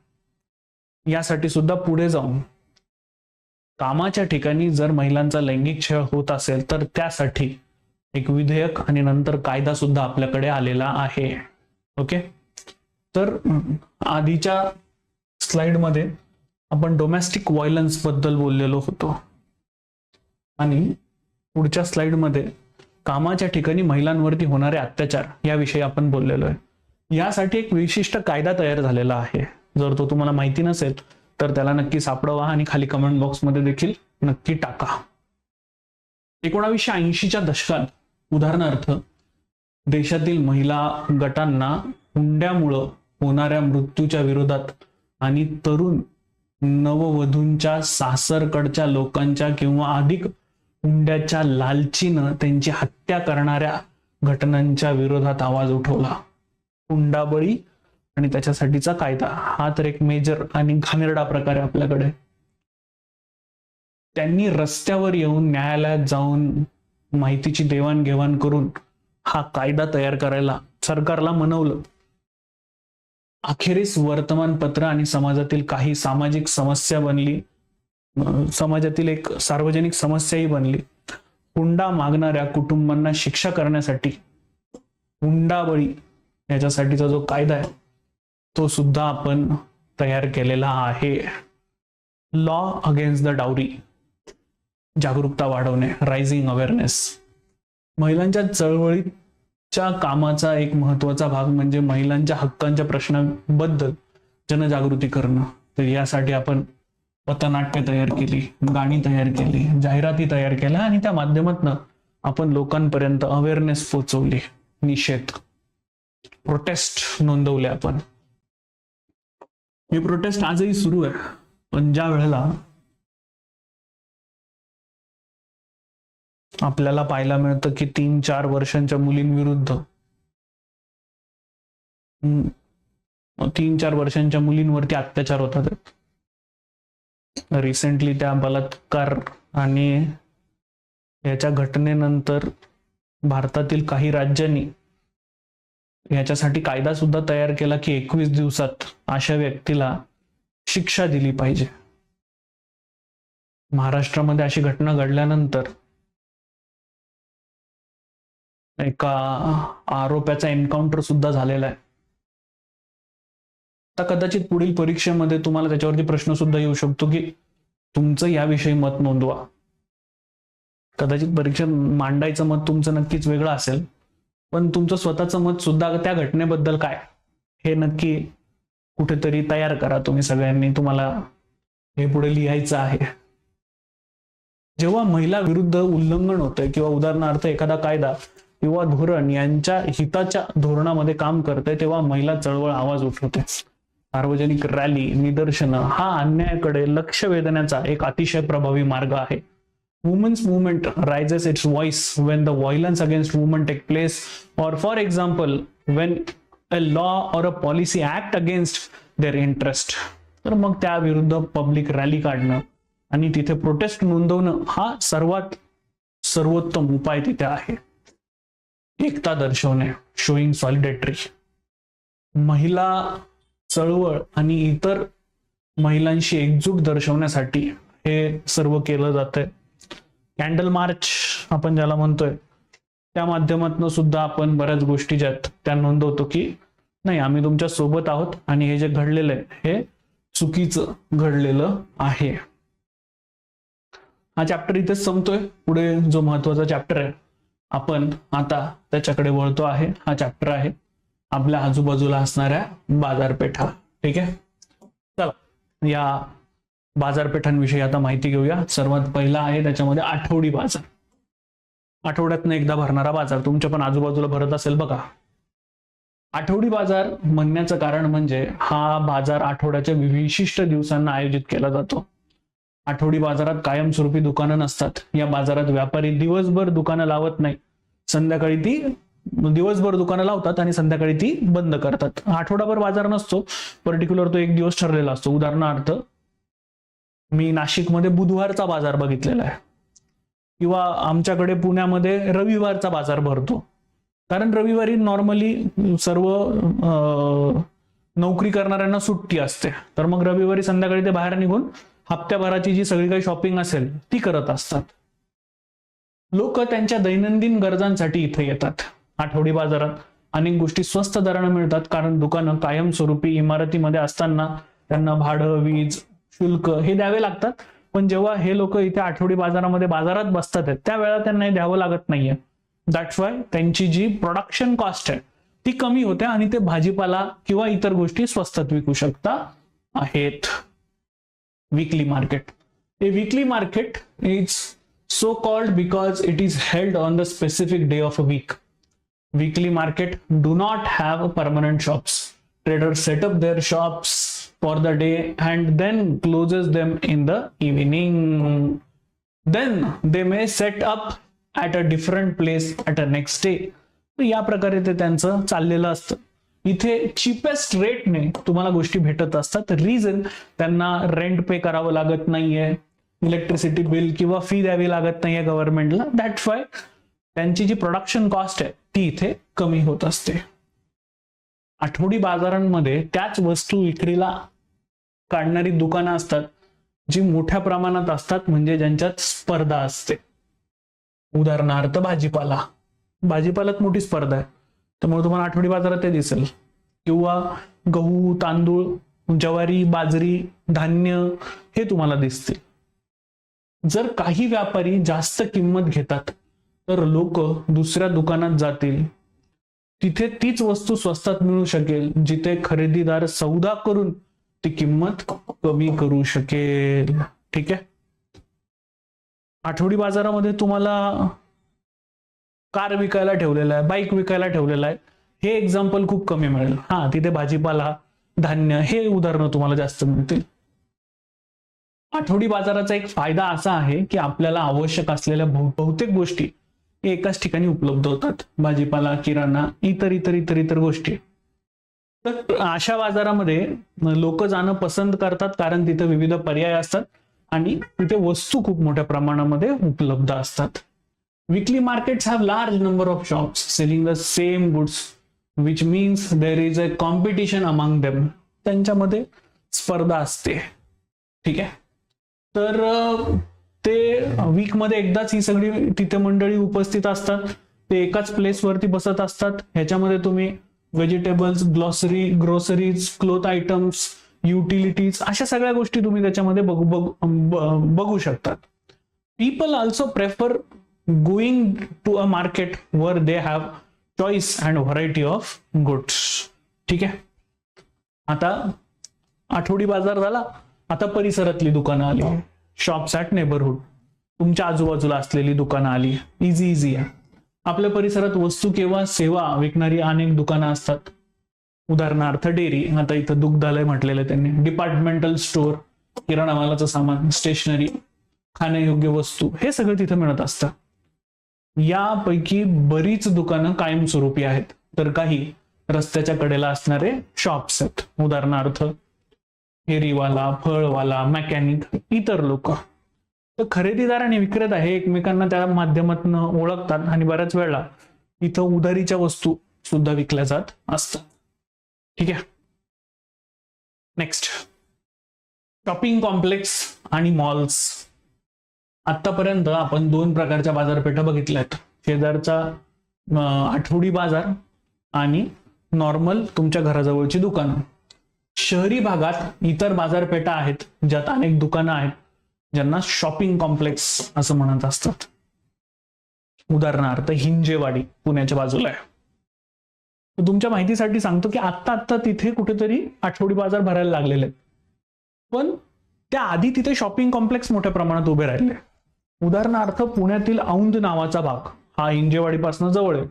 यासाठी सुद्धा पुढे जाऊन कामाच्या ठिकाणी जर महिलांचा लैंगिक छळ होत असेल तर त्यासाठी एक विधेयक आणि नंतर कायदा सुद्धा आपल्याकडे आलेला आहे. ओके, तर आधीच्या स्लाइडमध्ये आपण डोमेस्टिक व्हायलन्स बद्दल बोललेलो होतो आणि पुढच्या स्लाइडमध्ये कामाच्या ठिकाणी महिलांवरती होणारे अत्याचार याविषयी आपण बोललेलो आहे. यासाठी एक विशिष्ट कायदा तयार झालेला आहे. जर तो तुम्हाला माहिती नसेल तर त्याला नक्की सापडवा आणि खाली कमेंट बॉक्समध्ये देखील नक्की टाका. 1980च्या दशकात उदाहरणार्थ देशातील महिला गटांना हुंड्यामुळं होणाऱ्या मृत्यूच्या विरोधात आणि तरुण नववधूंच्या सासरकडच्या लोकांच्या किंवा अधिक हुंड्याच्या लालचीनं त्यांची हत्या करणाऱ्या घटनांच्या विरोधात आवाज उठवला. हुंडाबळी आणि त्याच्यासाठीचा कायदा हा तर एक मेजर आणि घाणेरडा प्रकार आहे आपल्याकडे. त्यांनी रस्त्यावर येऊन न्यायालयात जाऊन माहितीची देवाणघेवाण करून हा कायदा तयार करायला सरकारला मनवलं. अखेरीस वर्तमानपत्र आणि समाजातील काही सामाजिक समस्या बनली, समाजातील एक सार्वजनिक समस्याही बनली. हुंडा मागणाऱ्या कुटुंबांना शिक्षा करण्यासाठी हुंडाबळी याच्यासाठीचा जो कायदा आहे तो सुद्धा आपण तयार केलेला आहे. लॉ अगेन्स्ट द डाउरी, जागरूकता वाढवणे, रायझिंग अवेअरनेस. महिलांच्या चळवळीच्या कामाचा एक महत्वाचा भाग म्हणजे महिलांच्या हक्कांच्या प्रश्नांबद्दल जनजागृती करणं. तर यासाठी आपण पथनाट्य तयार केली, गाणी तयार केली, जाहिराती तयार केल्या आणि त्या माध्यमातून आपण लोकांपर्यंत अवेअरनेस पोहोचवली. निषेध, प्रोटेस्ट नोंदवले आपण. हे प्रोटेस्ट आजही सुरू आहे. पण ज्या वेळेला आपल्याला पाहायला मिळतं की 3-4 वर्षांच्या मुलींविरुद्ध 3-4 वर्षांच्या मुलींवरती अत्याचार होतात. रिसेंटली त्या बलात्कार आणि याच्या घटनेनंतर भारतातील काही राज्यांनी याच्यासाठी कायदा सुद्धा तयार केला की 21 दिवसात अशा व्यक्तीला शिक्षा दिली पाहिजे. महाराष्ट्रामध्ये अशी घटना घडल्यानंतर एका आरोप्याचा एन्काउंटर सुद्धा झालेला आहे. आता कदाचित पुढील परीक्षेमध्ये तुम्हाला त्याच्यावरती प्रश्न सुद्धा येऊ शकतो की तुमचं याविषयी मत नोंदवा. कदाचित परीक्षेत मांडायचं मत तुमचं नक्कीच वेगळं असेल, पण तुमचं स्वतःचं मत सुद्धा त्या घटनेबद्दल काय हे नक्की कुठेतरी तयार करा तुम्ही सगळ्यांनी. तुम्हाला हे पुढे लिहायचं आहे. जेव्हा महिला विरुद्ध उल्लंघन होतंय किंवा उदाहरणार्थ एखादा कायदा किंवा धोरण यांच्या हिताच्या धोरणामध्ये काम करते तेव्हा महिला चळवळ आवाज उठवते. सार्वजनिक रॅली, निदर्शनं हा अन्यायाकडे लक्ष वेधण्याचा एक अतिशय प्रभावी मार्ग आहे. Women's movement raises its voice when the violence against women take place, or for example, when a law or a policy act against their interest. तर मग त्या विरुद्ध पब्लिक रॅली काढणं आणि तिथे प्रोटेस्ट नोंदवणं हा सर्वोत्तम उपाय तिथे आहे. एकता दर्शवणे, शोईंग सॉलिडेटरी. महिला चळवळ आणि इतर महिलांशी एकजूट दर्शवण्यासाठी हे सर्व केलं जातंय. कॅन्डल मार्च आपण ज्याला म्हणतोय त्या माध्यमातून सुद्धा आपण बऱ्याच गोष्टी ज्या आहेत त्या नोंदवतो की नाही, आम्ही तुमच्या सोबत आहोत आणि हे जे घडलेलं आहे हे चुकीचं घडलेलं आहे. हा चॅप्टर इथेच संपतोय. पुढे जो महत्वाचा चॅप्टर आहे आपण आता त्याच्याकडे वळतो आहे. हा चॅप्टर आहे आपल्या आजूबाजूला असणाऱ्या बाजारपेठा. ठीक आहे, चला या बाजारपेठांविषयी आता माहिती घेऊया. सर्वात पहिला आहे त्याच्यामध्ये आठवडी बाजार. आठवड्यातनं एकदा भरणारा बाजार तुमच्या पण आजूबाजूला भरत असेल बघा. आठवडी बाजार म्हणण्याचं कारण म्हणजे हा बाजार आठवड्याच्या विशिष्ट दिवसांना आयोजित केला जातो. आठवडी बाजारात कायमस्वरूपी दुकानं नसतात. या बाजारात व्यापारी दिवसभर दुकानं लावत नाही. संध्याकाळी ती दिवसभर दुकानं लावतात आणि संध्याकाळी ती बंद करतात. आठवडाभर बाजार नसतो, पर्टिक्युलर तो एक दिवस ठरलेला असतो. उदाहरणार्थ मी नाशिकमध्ये बुधवारचा बाजार बघितलेला आहे, किंवा आमच्याकडे पुण्यामध्ये रविवारचा बाजार भरतो. कारण रविवारी नॉर्मली सर्व नोकरी करणाऱ्यांना सुट्टी असते, तर मग रविवारी संध्याकाळी ते बाहेर निघून हप्त्याभराची जी सगळी काही शॉपिंग असेल ती करत असतात. लोक त्यांच्या दैनंदिन गरजांसाठी इथे येतात. आठवडी बाजारात अनेक गोष्टी स्वस्त दराने मिळतात, कारण दुकानं कायमस्वरूपी इमारतीमध्ये असताना त्यांना भाडं, वीज, शुल्क हे द्यावे लागतात. पण जेव्हा हे लोक इथे आठवडी बाजारामध्ये बाजारात बसतात त्यावेळेला त्यांना हे द्यावं लागत नाहीये. दॅट्स वाय त्यांची जी प्रोडक्शन कॉस्ट आहे ती कमी होते आणि ते भाजीपाला किंवा इतर गोष्टी स्वस्तात विकू शकता आहेत. Weekly market. A weekly market is so called because it is held on the specific day of a week. Weekly market do not have permanent shops. Traders set up their shops for the day and then closes them in the evening. Then they may set up at a different place at a next day. या प्रकारे ते त्यांचं चाललेलं असतं. इथे cheapest रेटने तुम्हाला गोष्टी भेटत असतात. रिझन त्यांना रेंट पे करावं लागत नाहीये, इलेक्ट्रिसिटी बिल किंवा फी द्यावी लागत नाहीये गव्हर्नमेंटला. दॅट्स वाय त्यांची जी प्रोडक्शन कॉस्ट आहे ती इथे कमी होत असते. आठवडी बाजारांमध्ये त्याच वस्तू विक्रीला काढणारी दुकानं असतात जी मोठ्या प्रमाणात असतात, म्हणजे ज्यांच्यात स्पर्धा असते. उदाहरणार्थ भाजीपाल्यात मोठी स्पर्धा आहे, त्यामुळे तुम्हाला आठवडी बाजारात ते दिसेल. किंवा गहू, तांदूळ, ज्वारी, बाजरी, धान्य हे तुम्हाला दिसतील. जर काही व्यापारी जास्त किंमत घेतात तर लोक दुसऱ्या दुकानात जातील. तिथे तीच वस्तू स्वस्तात मिळू शकेल, जिथे खरेदीदार सौदा करून ती किंमत कमी करू शकेल. ठीक आहे. आठवडी बाजारामध्ये तुम्हाला कार विकायला ठेवलेला आहे, बाईक विकायला ठेवलेला आहे, हे एक्झाम्पल खूप कमी मिळेल. तिथे भाजीपाला, धान्य हे उदाहरणं तुम्हाला जास्त मिळतील. आठवडी बाजाराचा एक फायदा असा आहे की आपल्याला आवश्यक असलेल्या बहुतेक गोष्टी एकाच ठिकाणी उपलब्ध होतात. भाजीपाला, किराणा, इतर गोष्टी. तर अशा बाजारामध्ये लोक जाणं पसंत करतात, कारण तिथे विविध पर्याय असतात आणि तिथे वस्तू खूप मोठ्या प्रमाणामध्ये उपलब्ध असतात. Weekly markets have large number of shops selling the same goods, which means there is a competition among them. त्यांच्यामध्ये स्पर्धा असते. ठीक आहे. तर ते वीक मध्ये एकदाच ही सगळी तिथे मंडळी उपस्थित असतात. ते एकाच प्लेसवरती बसत असतात. ह्याच्यामध्ये तुम्ही vegetables, groceries, cloth items, utilities अशा सगळ्या गोष्टी तुम्ही त्याच्यामध्ये बघू शकतात. People also prefer going to a market where they have choice and variety of goods. ठीक आहे. आता आठवडी बाजार झाला, आता परिसरातली दुकानं आली. Shops at neighbourhood. तुमच्या आजूबाजूला असलेली दुकानं आली. इझी आहे. आपल्या परिसरात वस्तू किंवा सेवा विकणारी अनेक दुकानं असतात. उदाहरणार्थ डेअरी, आता इथं दुग्धालय म्हटलेलं आहे त्यांनी. डिपार्टमेंटल स्टोअर, किराणा मालाचं सामान, स्टेशनरी, खाण्यायोग्य वस्तू हे सगळं तिथं मिळत असतं. यापैकी बरीच दुकानं कायमस्वरूपी आहेत, तर काही रस्त्याच्या कडेला असणारे शॉप्स आहेत. उदाहरणार्थ फेरीवाला, फळवाला, मेकॅनिक, इतर लोक. तर खरेदीदार आणि विक्रेता हे एकमेकांना त्या माध्यमातून ओळखतात आणि बऱ्याच वेळा इथं उधारीच्या वस्तू सुद्धा विकल्या जात असतात. ठीक आहे. नेक्स्ट, शॉपिंग कॉम्प्लेक्स आणि मॉल्स. आतापर्यंत आपण दोन प्रकारच्या बाजारपेठा बघितल्यात. शेजारचा आठवडी बाजार आणि नॉर्मल तुमच्या घराजवळची दुकानं. शहरी भागात इतर बाजारपेठा आहेत ज्यात अनेक दुकानं आहेत, ज्यांना शॉपिंग कॉम्प्लेक्स असं म्हणत असतात. उदाहरणार्थ हिंजेवाडी पुण्याच्या बाजूला आहे. तुमच्या माहितीसाठी सांगतो की आत्ता तिथे कुठेतरी आठवडी बाजार भरायला लागलेले आहेत, पण त्याआधी तिथे शॉपिंग कॉम्प्लेक्स मोठ्या प्रमाणात उभे राहिले. उदाहरणार्थ पुण्यातील औंध नावाचा भाग हा हिंजेवाडीपासून जवळ आहे.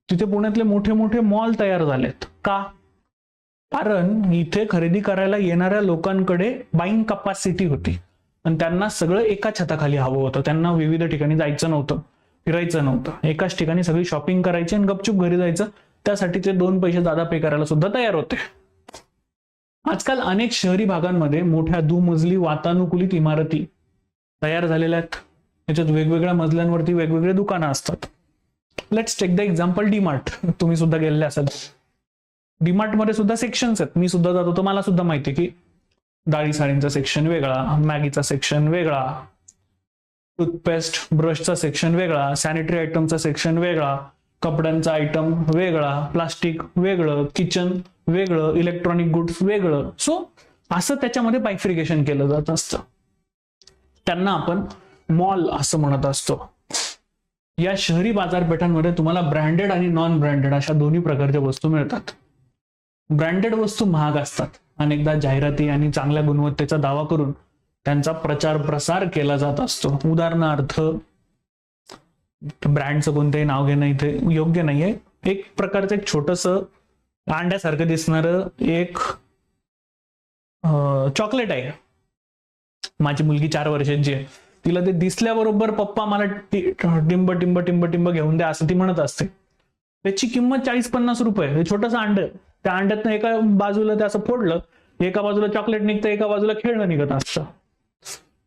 तिथे पुण्यातले मोठे मोठे मॉल तयार झालेत. का? कारण इथे खरेदी करायला येणाऱ्या लोकांकडे बाईंग कपॅसिटी होती आणि त्यांना सगळं एका छताखाली हवं होतं. त्यांना विविध ठिकाणी जायचं नव्हतं, फिरायचं नव्हतं. एकाच ठिकाणी सगळी शॉपिंग करायची आणि गपचूप घरी जायचं. त्यासाठी ते 2 पैसे जादा पे करायला सुद्धा तयार होते. आजकाल अनेक शहरी भागांमध्ये मोठ्या दुमजली वातानुकूलित इमारती तयार झालेल्या आहेत. त्याच्यात वेगवेगळ्या मजल्यांवरती वेगवेगळे दुकानं असतात. Let's take the example DMart. तुम्ही सुद्धा गेलेले असाल. डीमार्ट मध्ये सुद्धा सेक्शन्स आहेत. मी सुद्धा जातो तर मला सुद्धा माहिती आहे की डाळी साळींचा सेक्शन वेगळा, मॅगीचा सेक्शन वेगळा, टूथपेस्ट ब्रशचा सेक्शन वेगळा, सॅनिटरी आयटमचा सेक्शन वेगळा, कपड्यांचा आयटम वेगळा, प्लास्टिक वेगळं, किचन वेगळं, इलेक्ट्रॉनिक गुड्स वेगळं. सो असं त्याच्यामध्ये बायफ्रिकेशन केलं जात असतं. त्यांना आपण मॉल असं म्हणत असतो. या शहरी बाजारपेठांमध्ये तुम्हाला ब्रँडेड आणि नॉन ब्रँडेड अशा दोन्ही प्रकारच्या वस्तू मिळतात. ब्रँडेड वस्तू महाग असतात. अनेकदा जाहिराती आणि चांगल्या गुणवत्तेचा दावा करून त्यांचा प्रचार प्रसार केला जात असतो. उदाहरणार्थ, ब्रँडचं कोणतंही नाव घेणं इथे योग्य नाहीये. एक प्रकारचं एक छोटस अंड्यासारखं दिसणारं एक चॉकलेट आहे. माझी मुलगी 4 वर्षांची आहे. तिला ते दिसल्याबरोबर पप्पा मला टिंब टिंब टिंब टिंब घेऊन द्या असं ती म्हणत असते. त्याची किंमत 40-50 रुपये. हे छोटंसं अंड, त्या अंड्यातनं एका बाजूला ते असं फोडलं, एका बाजूला चॉकलेट निघतं, एका बाजूला खेळणं निघत असतं.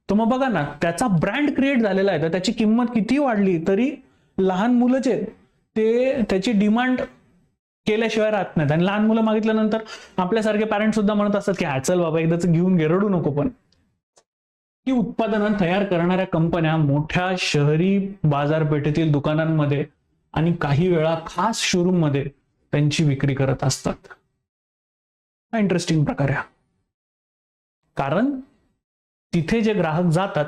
तर मग बघा ना, त्याचा ब्रँड क्रिएट झालेला आहे. तर त्याची किंमत किती वाढली तरी लहान मुलंच आहेत ते त्याची डिमांड केल्याशिवाय राहत नाहीत. आणि लहान मुलं मागितल्यानंतर आपल्यासारखे पॅरेंट सुद्धा म्हणत असतात की चल बाबा एकदाच घेऊन घे, रडू नको. पण ही उत्पादनं तयार करणाऱ्या कंपन्या मोठ्या शहरी बाजारपेठेतील दुकानांमध्ये आणि काही वेळा खास शोरूम मध्ये त्यांची विक्री करत असतात. हा इंटरेस्टिंग प्रकार आहे. कारण तिथे जे ग्राहक जातात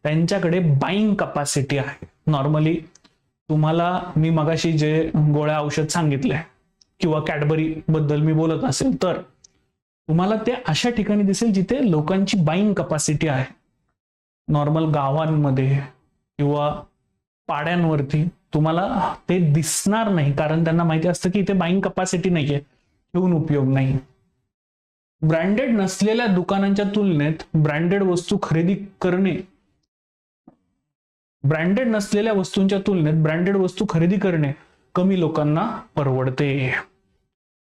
त्यांच्याकडे बाईंग कपॅसिटी आहे. नॉर्मली तुम्हाला मी मगाशी जे गोळ्या औषध सांगितले किंवा कॅडबरी बद्दल मी बोलत असेल तर तुम्हाला ते अशा ठिकाणी दिसेल जिथे लोकांची बाईंग कपॅसिटी आहे. नॉर्मल गावांमध्ये किंवा पाड्यांवरती तुम्हाला ते दिसणार नाही, कारण त्यांना माहिती असतं की इथे बाईंग कपॅसिटी नाहीये, घेऊन उपयोग नाही. ब्रँडेड नसलेल्या दुकानांच्या तुलनेत ब्रँडेड वस्तू खरेदी करणे, ब्रँडेड नसलेल्या वस्तूंच्या तुलनेत ब्रँडेड वस्तू खरेदी करणे कमी लोकांना परवडते.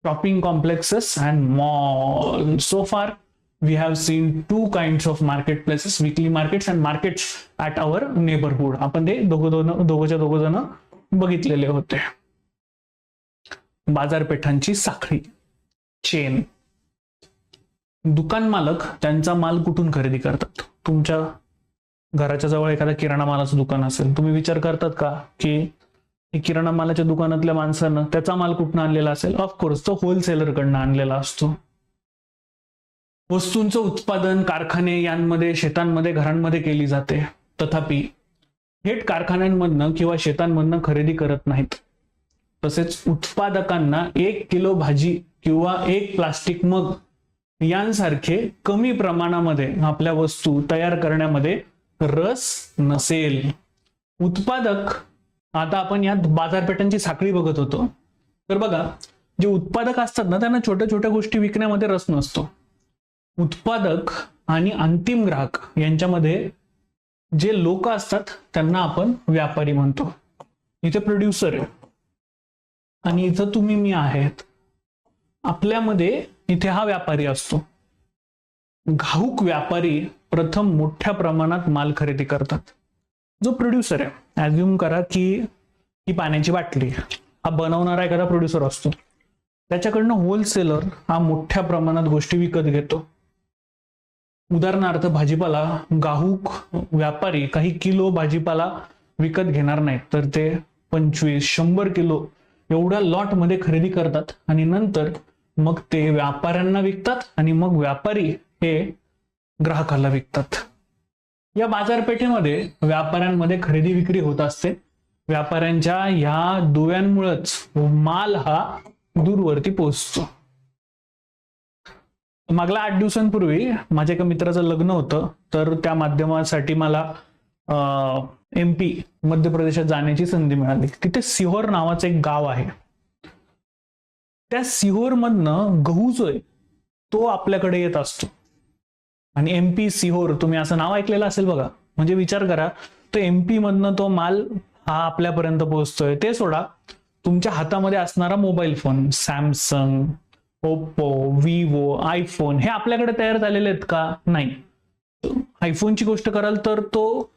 Shopping complexes and mall. So फार we have seen 2 kinds of marketplaces, weekly markets and markets at our neighborhood. आपण ते दोघं जण बघितलेले होते. बाजारपेठांची साखळी, चेन. दुकान मालक त्यांचा माल कुठून खरेदी करतात? तुमच्या घराच्या जवळ एखादा किराणा मालाचं दुकान असेल, तुम्ही विचार करतात का की किराणा मालाच्या दुकानातल्या माणसानं त्याचा माल कुठून आणलेला असेल? ऑफकोर्स तो होलसेलर कडनं आणलेला असतो. वस्तूंचं उत्पादन कारखाने यांमध्ये, शेतांमध्ये, घरांमध्ये केली जाते. तथापि थेट कारखान्यांमधनं किंवा शेतांमधनं खरेदी करत नाहीत. तसेच उत्पादकांना 1 किलो भाजी किंवा 1 प्लास्टिक मग यांसारखे कमी प्रमाणामध्ये आपल्या वस्तू तयार करण्यामध्ये रस नसेल. उत्पादक, आता आपण या बाजारपेठांची साखळी बघत होतो. तर बघा, जे उत्पादक असतात ना त्यांना छोट्या छोट्या गोष्टी विकण्यामध्ये रस नसतो. उत्पादक आणि अंतिम ग्राहक यांच्यामध्ये जे लोक असतात त्यांना आपण व्यापारी म्हणतो. इथे प्रोड्युसर आहे आणि इथं तुम्ही मी आहेत. आपल्यामध्ये इथे हा व्यापारी असतो. घाऊक व्यापारी प्रथम मोठ्या प्रमाणात माल खरेदी करतात. जो प्रोड्युसर आहे, ॲज्युम करा की ही पाण्याची बाटली, हा बनवणारा एखादा प्रोड्युसर असतो. त्याच्याकडनं होलसेलर हा मोठ्या प्रमाणात गोष्टी विकत घेतो. उदाहरणार्थ भाजीपाला, घाऊक व्यापारी काही किलो भाजीपाला विकत घेणार नाहीत, तर ते 25-100 किलो एवढ्या लॉट मध्ये खरेदी करतात आणि नंतर मग ते व्यापाऱ्यांना विकतात आणि मग व्यापारी हे ग्राहकाला विकतात. या बाजारपेठेमध्ये व्यापाऱ्यांमध्ये खरेदी विक्री होत असते. व्यापाऱ्यांच्या ह्या दुव्यांमुळेच माल हा दूरवरती पोहोचतो. मागल्या 8 दिवसांपूर्वी माझ्या एका मित्राचं लग्न होतं, तर त्या माध्यमासाठी मला MP मध्य प्रदेशात जाण्याची संधी मिळाली. तिथे सिहोर नावाचं एक गाव आहे. त्या सिहोर मधनं गहू जो आहे तो आपल्याकडे येत असतो. आणि MP सिहोर तुम्ही असं नाव ऐकलेलं असेल बघा. म्हणजे विचार करा, तो MP मधनं तो माल हा आपल्यापर्यंत पोहोचतोय. ते सोडा, तुमच्या हातामध्ये असणारा mobile phone, Samsung, Oppo, Vivo, iPhone हे आपल्याकडे तयार झालेले आहेत का? नाही. आयफोनची गोष्ट कराल तर तो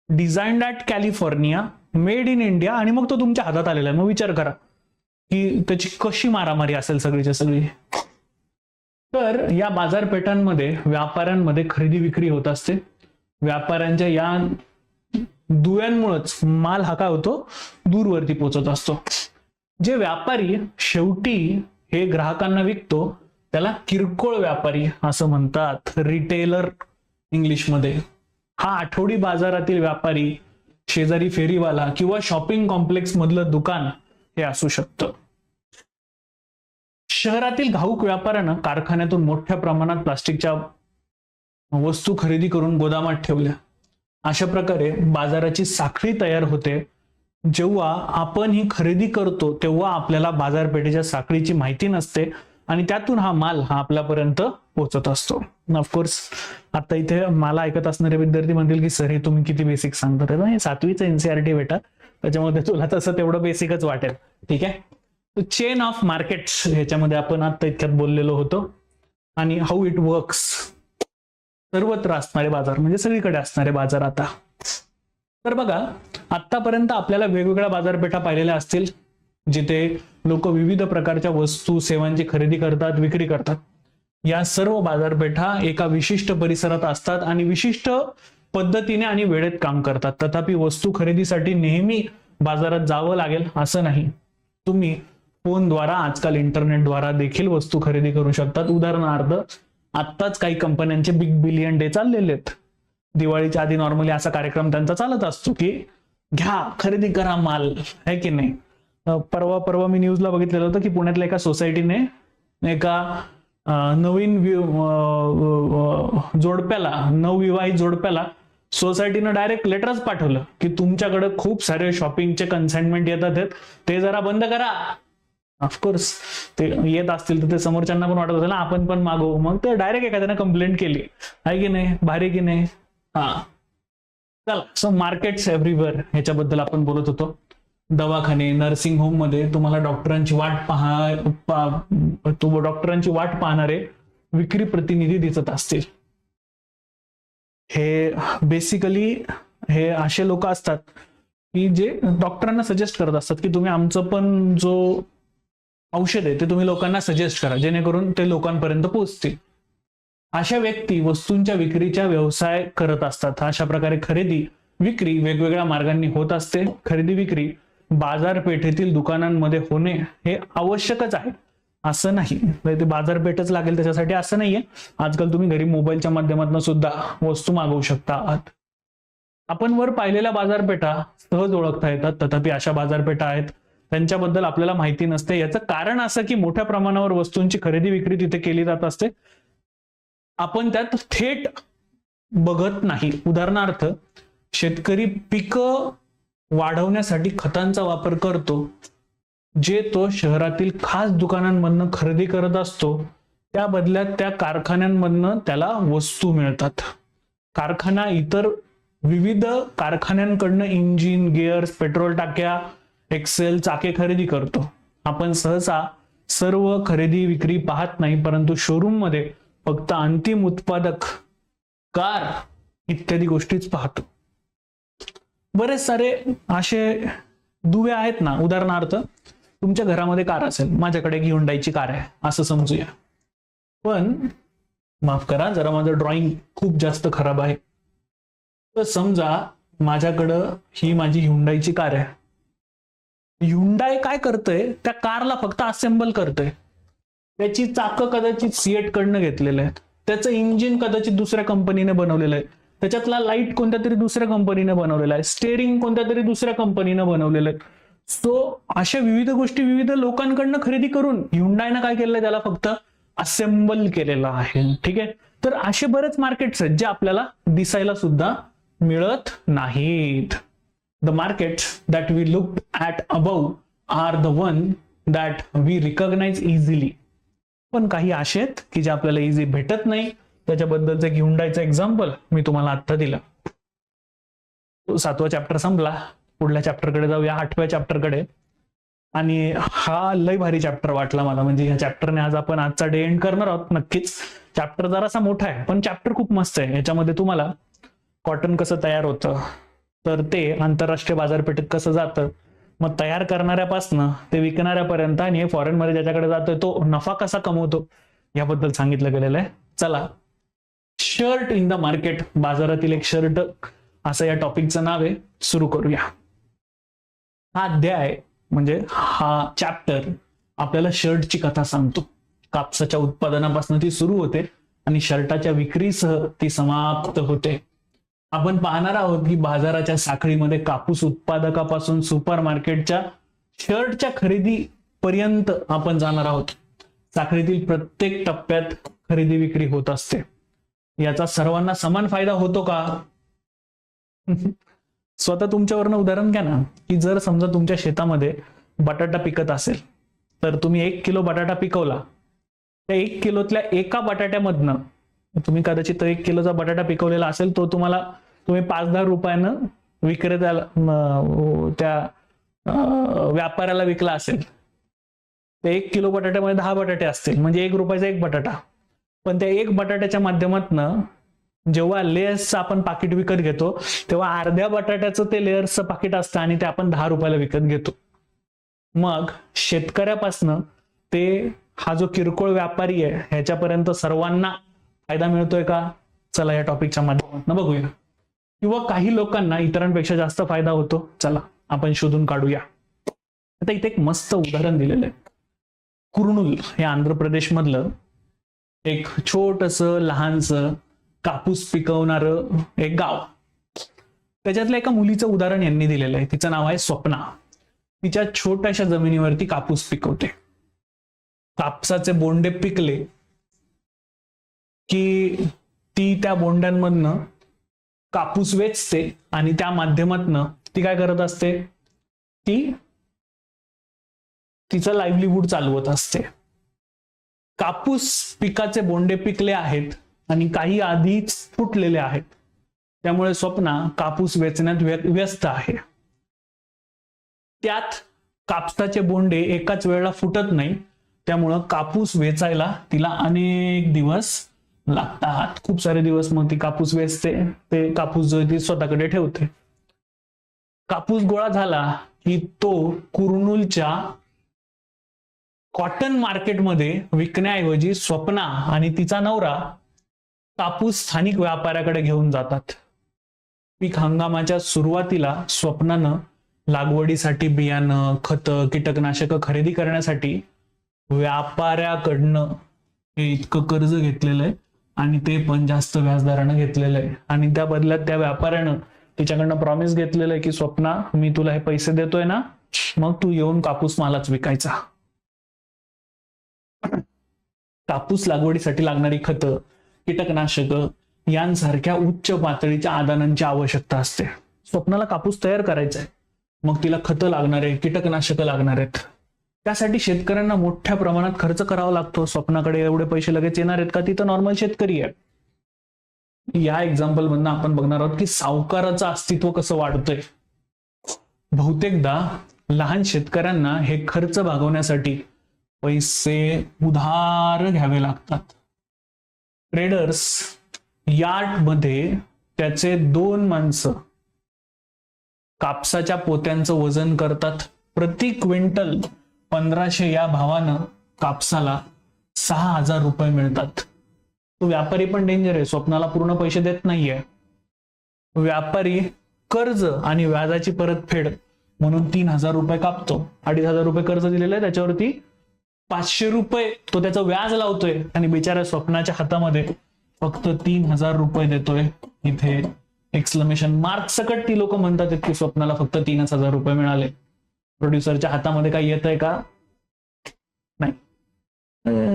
designed at California, made in India, आणि मग तो तुमच्या हातात आलेला आहे. मग विचार करा की त्याची कशी मारामारी असेल सगळीच्या सगळी. तर या बाजारपेठांमध्ये व्यापाऱ्यांमध्ये खरेदी विक्री होत असते. व्यापाऱ्यांच्या या दुव्यांमुळेच माल हा काय होतो, दूरवरती पोहोचत असतो. जे व्यापारी शेवटी हे ग्राहकांना विकतो त्याला किरकोळ व्यापारी असं म्हणतात, रिटेलर इंग्लिशमध्ये. हा आठवडी बाजारातील व्यापारी, शेजारी फेरीवाला किंवा शॉपिंग कॉम्प्लेक्स मधलं दुकान हे असू शकतं. शहरातील घाऊक व्यापाऱ्यानं कारखान्यातून मोठ्या प्रमाणात प्लास्टिकच्या वस्तू खरेदी करून गोदामात ठेवल्या. अशा प्रकारे बाजाराची साखळी तयार होते. जेव्हा आपण ही खरेदी करतो तेव्हा आपल्याला बाजारपेठेच्या साखळीची माहिती नसते आणि त्यातून हा माल हा आपल्यापर्यंत पोहोचत असतो. ऑफकोर्स आता इथे मला ऐकत असणारे विद्यार्थी म्हणतील की सर हे तुम्ही किती बेसिक सांगता. हे 7वीचं NCERT बेटा, त्याच्यामध्ये तुला तसं तेवढं बेसिकच वाटेल. ठीक आहे. चेन ऑफ मार्केट्स ह्याच्यामध्ये आपण आता इतक्यात बोललेलो होतो. आणि हाऊ इट वर्क्स, सर्वत्र असणारे बाजार म्हणजे सगळीकडे असणारे बाजार. आता तर बघा, आतापर्यंत आपल्याला वेगवेगळ्या बाजारपेठा पाहिलेल्या असतील जिथे लोक विविध प्रकारच्या वस्तू सेवांची खरेदी करतात, विक्री करतात. या सर्व बाजारपेठा एका विशिष्ट परिसरात असतात आणि विशिष्ट पद्धतीने आणि वेळेत काम करतात. तथापि वस्तू खरेदीसाठी नेहमी बाजारात जावं लागेल असं नाही. तुम्ही फोनद्वारा, आजकाल इंटरनेटद्वारा देखील वस्तू खरेदी करू शकतात. उदाहरणार्थ आत्ताच काही कंपन्यांचे बिग बिलियन डे चाललेले आहेत. दिवाळीच्या आधी नॉर्मली असा कार्यक्रम त्यांचा चालत असतो की घ्या, खरेदी करा माल, आहे की नाही. परवा मी न्यूजला बघितलेलं होतं की पुण्यातल्या एका सोसायटीने एका नवीन जोडप्याला, नवविवाहित जोडप्याला सोसायटीनं डायरेक्ट लेटरच पाठवलं की तुमच्याकडे खूप सारे शॉपिंगचे कन्साइनमेंट येतात, ते जरा बंद करा. ऑफकोर्स ते येत असतील तर ते समोरच्यांना पण वाटत असेल ना आपण पण मागवू. मग ते डायरेक्ट एखाद्याने कंप्लेंट केली, आहे की नाही, भारी की नाही. हा चला, सो मार्केट्स एव्हरीवेअर ह्याच्याबद्दल आपण बोलत होतो. दवाखाने, नर्सिंग होम मध्ये तुम्हाला डॉक्टरांची वाट पाहणारे विक्री प्रतिनिधी दिसत असतील. हे बेसिकली हे असे लोक असतात की जे डॉक्टरांना सजेस्ट करत असतात की तुम्ही आमचं पण जो औषध आहे ते तुम्ही लोकांना सजेस्ट करा, जेणेकरून ते लोकांपर्यंत पोहोचतील. अशा व्यक्ती वस्तूंच्या विक्रीचा व्यवसाय करत असतात. अशा प्रकारे खरेदी विक्री वेगवेगळ्या मार्गांनी होत असते. खरेदी विक्री बाजारपेठेतील दुकानांमध्ये होणे हे आवश्यकच आहे असं नाही. ते बाजारपेठच लागेल त्याच्यासाठी असं नाहीये. आजकाल तुम्ही घरी मोबाईलच्या माध्यमातून सुद्धा वस्तू मागवू शकता. आपण वर पाहिलेल्या बाजारपेठा सहज ओळखता येतात. तथापि अशा बाजारपेठा आहेत त्यांच्याबद्दल आपल्याला माहिती नसते. याचं कारण असं की मोठ्या प्रमाणावर वस्तूंची खरेदी विक्री तिथे केली जात असते. आपण त्यात थेट बघत नाही. उदाहरणार्थ शेतकरी पिकं वाढवण्यासाठी खतांचा वापर करतो, जे तो शहरातील खास दुकानांमधनं खरेदी करत असतो. त्या बदल्यात त्या कारखान्यांमधनं त्याला वस्तू मिळतात. कारखाना इतर विविध कारखान्यांकडनं इंजिन, गिअर्स, पेट्रोल टाक्या, एक्सेल, चाके खरेदी करतो. आपण सहसा सर्व खरेदी विक्री पाहत नाही, परंतु शोरूम मध्ये फक्त अंतिम उत्पादक, कार इत्यादी गोष्टीच पाहतो. बरेच सारे असे दुवे आहेत ना. उदाहरणार्थ तुमच्या घरामध्ये कार असेल, माझ्याकडे एक Hyundaiची कार आहे असं समजूया. पण माफ करा, जरा माझं ड्रॉइंग खूप जास्त खराब आहे. तर समजा माझ्याकडं ही माझी Hyundaiची कार आहे. Hyundai काय करतंय, त्या कारला फक्त असेंबल करतंय. त्याची चाकं कदाचित सिएट कडनं घेतलेलं आहेत, त्याचं इंजिन कदाचित दुसऱ्या कंपनीने बनवलेलं आहे, त्याच्यातला लाईट कोणत्या तरी दुसऱ्या कंपनीने बनवलेला आहे, स्टेअरिंग कोणत्या तरी दुसऱ्या कंपनीने बनवलेलं आहे. सो अशा विविध गोष्टी विविध लोकांकडनं खरेदी करून Hyundaiनं काय केलंय, त्याला फक्त असेंबल केलेलं आहे. ठीक आहे. तर असे बरेच मार्केट्स आहेत जे आपल्याला दिसायला सुद्धा मिळत नाहीत. The markets that we looked at above are the one that we recognise easily. पण काही असे आहेत की जे आपल्याला इझी भेटत नाही. त्याच्याबद्दलचं एक हुंडाईचं एक्झाम्पल मी तुम्हाला आत्ता दिलं. 7वा चॅप्टर संपला. पुढल्या चॅप्टरकडे जाऊया, 8व्या चॅप्टरकडे. आणि हा लय भारी चॅप्टर वाटला मला. म्हणजे ह्या चॅप्टरने आज आपण आजचा डे एंड करणार आहोत. नक्कीच चॅप्टर जरासा मोठा आहे पण चॅप्टर खूप मस्त आहे. याच्यामध्ये तुम्हाला कॉटन कसं तयार होतं, तर ते आंतरराष्ट्रीय बाजारपेठेत कसं जातं, मग तयार करणाऱ्यापासनं ते विकणाऱ्यापर्यंत, आणि हे फॉरेन मध्ये ज्याच्याकडे जातोय तो नफा कसा कमवतो याबद्दल सांगितलं गेलेलं आहे. चला, शर्ट इन द मार्केट, बाजारातील एक शर्ट, असं या टॉपिकचं नाव आहे. सुरू करूया. हा अध्याय म्हणजे हा चॅप्टर आपल्याला शर्टची कथा सांगतो. कापसाच्या उत्पादनापासून ती सुरू होते आणि शर्टाच्या विक्रीसह ती समाप्त होते. आपण पाहणार आहोत की बाजाराच्या साखळीमध्ये कापूस उत्पादकापासून सुपर मार्केटच्या शर्टच्या खरेदी पर्यंत आपण जाणार आहोत. साखळीतील प्रत्येक टप्प्यात खरेदी विक्री होत असते. याचा सर्वांना समान फायदा होतो का? स्वतः तुमच्यावरनं उदाहरण घ्या ना, की जर समजा तुमच्या शेतामध्ये बटाटा पिकत असेल तर तुम्ही 1 किलो बटाटा पिकवला. त्या 1 किलोतल्या एका बटाट्यामधनं तुम्ही कदाचित 1 किलोचा बटाटा पिकवलेला असेल, तो तुम्ही 5-10 रुपयानं विक्रेत्याला, त्या व्यापाऱ्याला विकला असेल. ते 1 किलो बटाट्यामध्ये 10 बटाटे असतील म्हणजे 1 रुपयाचा 1 बटाटा. पण त्या 1 बटाट्याच्या माध्यमातनं जेव्हा लेयर्सचं आपण पाकिट विकत घेतो तेव्हा अर्ध्या बटाट्याचं ते लेयर्सचं पाकिट असतं आणि ते आपण 10 रुपयाला विकत घेतो. मग शेतकऱ्यापासनं ते हा जो किरकोळ व्यापारी आहे ह्याच्यापर्यंत सर्वांना फायदा मिळतोय का? चला या टॉपिकच्या माध्यमातून बघूया. किंवा काही लोकांना इतरांपेक्षा जास्त फायदा होतो. चला आपण शोधून काढूया. आता इथे एक मस्त उदाहरण दिलेलं आहे. कुर्नूल हे आंध्र प्रदेश मधलं एक छोटंसं लहानसं कापूस पिकवणारं एक गाव. त्याच्यातल्या एका मुलीचं उदाहरण यांनी दिलेलं आहे. तिचं नाव आहे स्वप्ना. तिच्या छोट्याशा जमिनीवरती कापूस पिकवते. कापसाचे बोंडे पिकले की ती त्या बोंड्यांमधनं कापूस वेचते आणि त्या माध्यमातनं ती काय करत असते, ती तिचं लाईव्हलीहूड चालवत असते. कापूस पिकाचे बोंडे पिकले आहेत आणि काही आधीच फुटलेले आहेत. त्यामुळे स्वप्ना कापूस वेचण्यात व्यस्त आहे. त्यात कापसाचे बोंडे एकाच वेळेला फुटत नाही. त्यामुळं कापूस वेचायला तिला अनेक दिवस लागतात. खूप सारे दिवस मग ती कापूस वेचते. ते कापूस जो ती स्वतःकडे ठेवते. कापूस गोळा झाला की तो कुर्नूलच्या कॉटन मार्केटमध्ये विकण्याऐवजी स्वप्ना आणि तिचा नवरा कापूस स्थानिक व्यापाऱ्याकडे घेऊन जातात. पीक हंगामाच्या सुरुवातीला स्वप्नानं लागवडीसाठी बियाणं, खतं, कीटकनाशकं खरेदी करण्यासाठी व्यापाऱ्याकडनं हे इतकं कर्ज घेतलेलं आहे आणि ते पण जास्त व्याजदरानं घेतलेलं आहे. आणि त्या बदल्यात त्या व्यापाऱ्यानं तिच्याकडनं प्रॉमिस घेतलेलं आहे की स्वप्ना, मी तुला हे पैसे देतोय ना, मग तू येऊन कापूस मलाच विकायचा. कापूस लागवडीसाठी लागणारी खतं, कीटकनाशकं यांसारख्या उच्च पातळीच्या आदानांची आवश्यकता असते. स्वप्नाला कापूस तयार करायचा आहे, मग तिला खतं लागणार आहे, कीटकनाशकं लागणार आहेत. त्यासाठी शेतकऱ्यांना मोठ्या प्रमाणात खर्च करावा लागतो. स्वप्नाकडे एवढे पैसे लगेच येणार आहेत का? ती तर नॉर्मल शेतकरी आहे. या एक्झाम्पल मधनं आपण बघणार आहोत की सावकाराचं अस्तित्व कसं वाढतंय. बहुतेकदा लहान शेतकऱ्यांना हे खर्च भागवण्यासाठी पैसे उधार घ्यावे लागतात. ट्रेडर्स यार्डमध्ये त्याचे 2 माणसं कापसाच्या पोत्यांचं वजन करतात. प्रति क्विंटल 1500 या भावानं कापसाला 6000 रुपये मिळतात. तो व्यापारी पण डेंजर आहे. स्वप्नाला पूर्ण पैसे देत नाहीये. व्यापारी कर्ज आणि व्याजाची परतफेड म्हणून 3000 रुपये कापतो. 2500 रुपये कर्ज दिलेलं आहे, त्याच्यावरती 500 रुपये तो त्याचं व्याज लावतोय आणि बिचाऱ्या स्वप्नाच्या हातामध्ये फक्त 3000 रुपये देतोय. इथे एक्सक्लेमेशन मार्क सकट ती लोक म्हणतात की स्वप्नाला फक्त 3000 रुपये मिळाले. प्रोड्युसरच्या हातामध्ये काही येतंय का? नाही.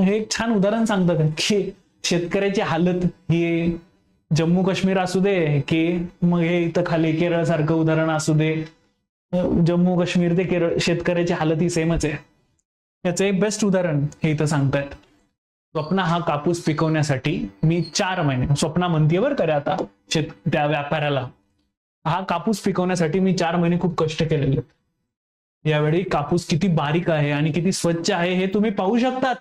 हे एक छान उदाहरण सांगतात की शेतकऱ्याची हालत ही जम्मू काश्मीर असू दे की मग हे इथं खाली केरळ सारखं उदाहरण असू दे, जम्मू काश्मीर ते केरळ शेतकऱ्याची हालत ही सेमच आहे. याचं एक बेस्ट उदाहरण हे इथं सांगतायत. स्वप्ना हा कापूस पिकवण्यासाठी मी 4 महिने, स्वप्ना म्हणतीये बरं का आता त्या व्यापाऱ्याला, हा कापूस पिकवण्यासाठी मी 4 महिने खूप कष्ट केलेले. यावेळी कापूस किती बारीक आहे आणि किती स्वच्छ आहे हे तुम्ही पाहू शकतात.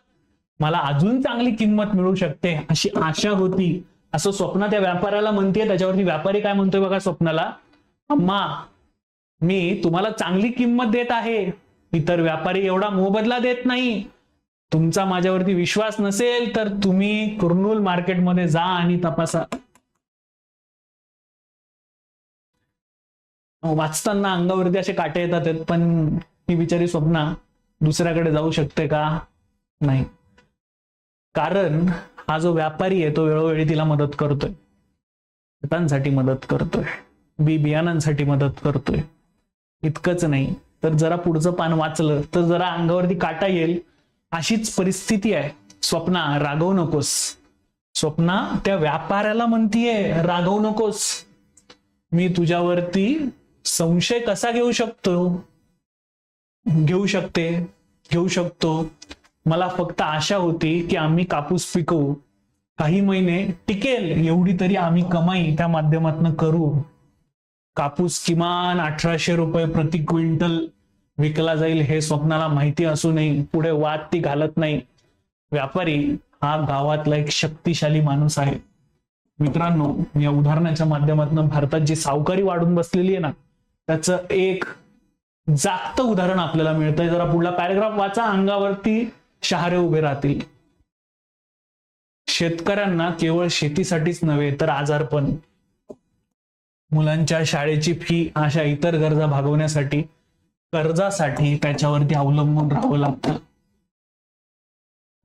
मला अजून चांगली किंमत मिळू शकते अशी आशा होती, असं स्वप्ना त्या व्यापाऱ्याला म्हणतेय. त्याच्यावरती व्यापारी काय म्हणतोय बघा स्वप्नाला, अम्मा मी तुम्हाला चांगली किंमत देत आहे, इतर व्यापारी एवढा मोबदला देत नाही. तुमचा माझ्यावरती विश्वास नसेल तर तुम्ही कुर्नूल मार्केटमध्ये जा आणि तपासा. वाचताना अंगावरती असे काटे येतात, पण ही बिचारी स्वप्ना दुसऱ्याकडे जाऊ शकते का? नाही. कारण हा जो व्यापारी आहे तो वेळोवेळी तिला मदत करतोय, खतांसाठी मदत करतोय, बियाणांसाठी मदत करतोय. इतकंच नाही तर जरा पुढचं पान वाचलं तर जरा अंगावरती काटा येईल, अशीच परिस्थिती आहे. स्वप्ना रागवू नकोस. स्वप्ना त्या व्यापाऱ्याला म्हणतीये रागवू नकोस, मी तुझ्यावरती संशय कसा घेऊ शकतो. मला फक्त आशा होती की आम्ही कापूस पिकवू, काही महिने टिकेल एवढी तरी आम्ही कमाई त्या माध्यमातून करू. कापूस किमान 1800 रुपये प्रति क्विंटल विकला जाईल हे स्वप्नाला माहिती असूनही पुढे वाद ती घालत नाही. व्यापारी हा गावातला एक शक्तिशाली माणूस आहे. मित्रांनो, या उदाहरणाच्या माध्यमातून भारतात जी सावकारी वाढून बसलेली आहे ना, त्याचं एक जागतं उदाहरण आपल्याला मिळतंय. जरा पुढला पॅराग्राफ वाचा, अंगावरती शहारे उभे राहतील. शेतकऱ्यांना केवळ शेतीसाठीच नव्हे तर आजारपण, मुलांच्या शाळेची फी, अशा इतर गरजा भागवण्यासाठी, कर्जासाठी त्याच्यावरती अवलंबून राहावं लागतं.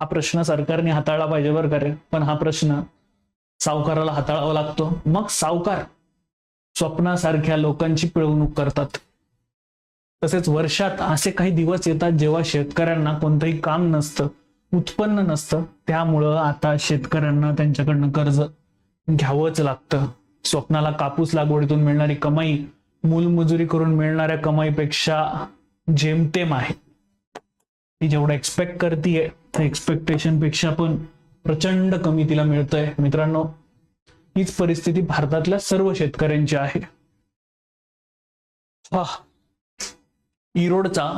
हा प्रश्न सरकारने हाताळला पाहिजे बरं का रे, पण हा प्रश्न सावकाराला हाताळावा लागतो. मग सावकार स्वप्नासारख्या लोकांची पिळवणूक करतात. तसेच वर्षात असे काही दिवस येतात जेव्हा शेतकऱ्यांना कोणतंही काम नसतं, उत्पन्न नसतं. त्यामुळं आता शेतकऱ्यांना त्यांच्याकडनं कर्ज घ्यावंच लागतं. स्वप्नाला कापूस लागवडीतून मिळणारी कमाई मूलमजुरी करून मिळणाऱ्या कमाईपेक्षा जेमतेम आहे. ती जेवढं एक्सपेक्ट करतीये त्या एक्सपेक्टेशन पेक्षा पण प्रचंड कमी तिला मिळतंय. मित्रांनो, हीच परिस्थिती भारतातल्या सर्व शेतकऱ्यांची आहे. इरोडचा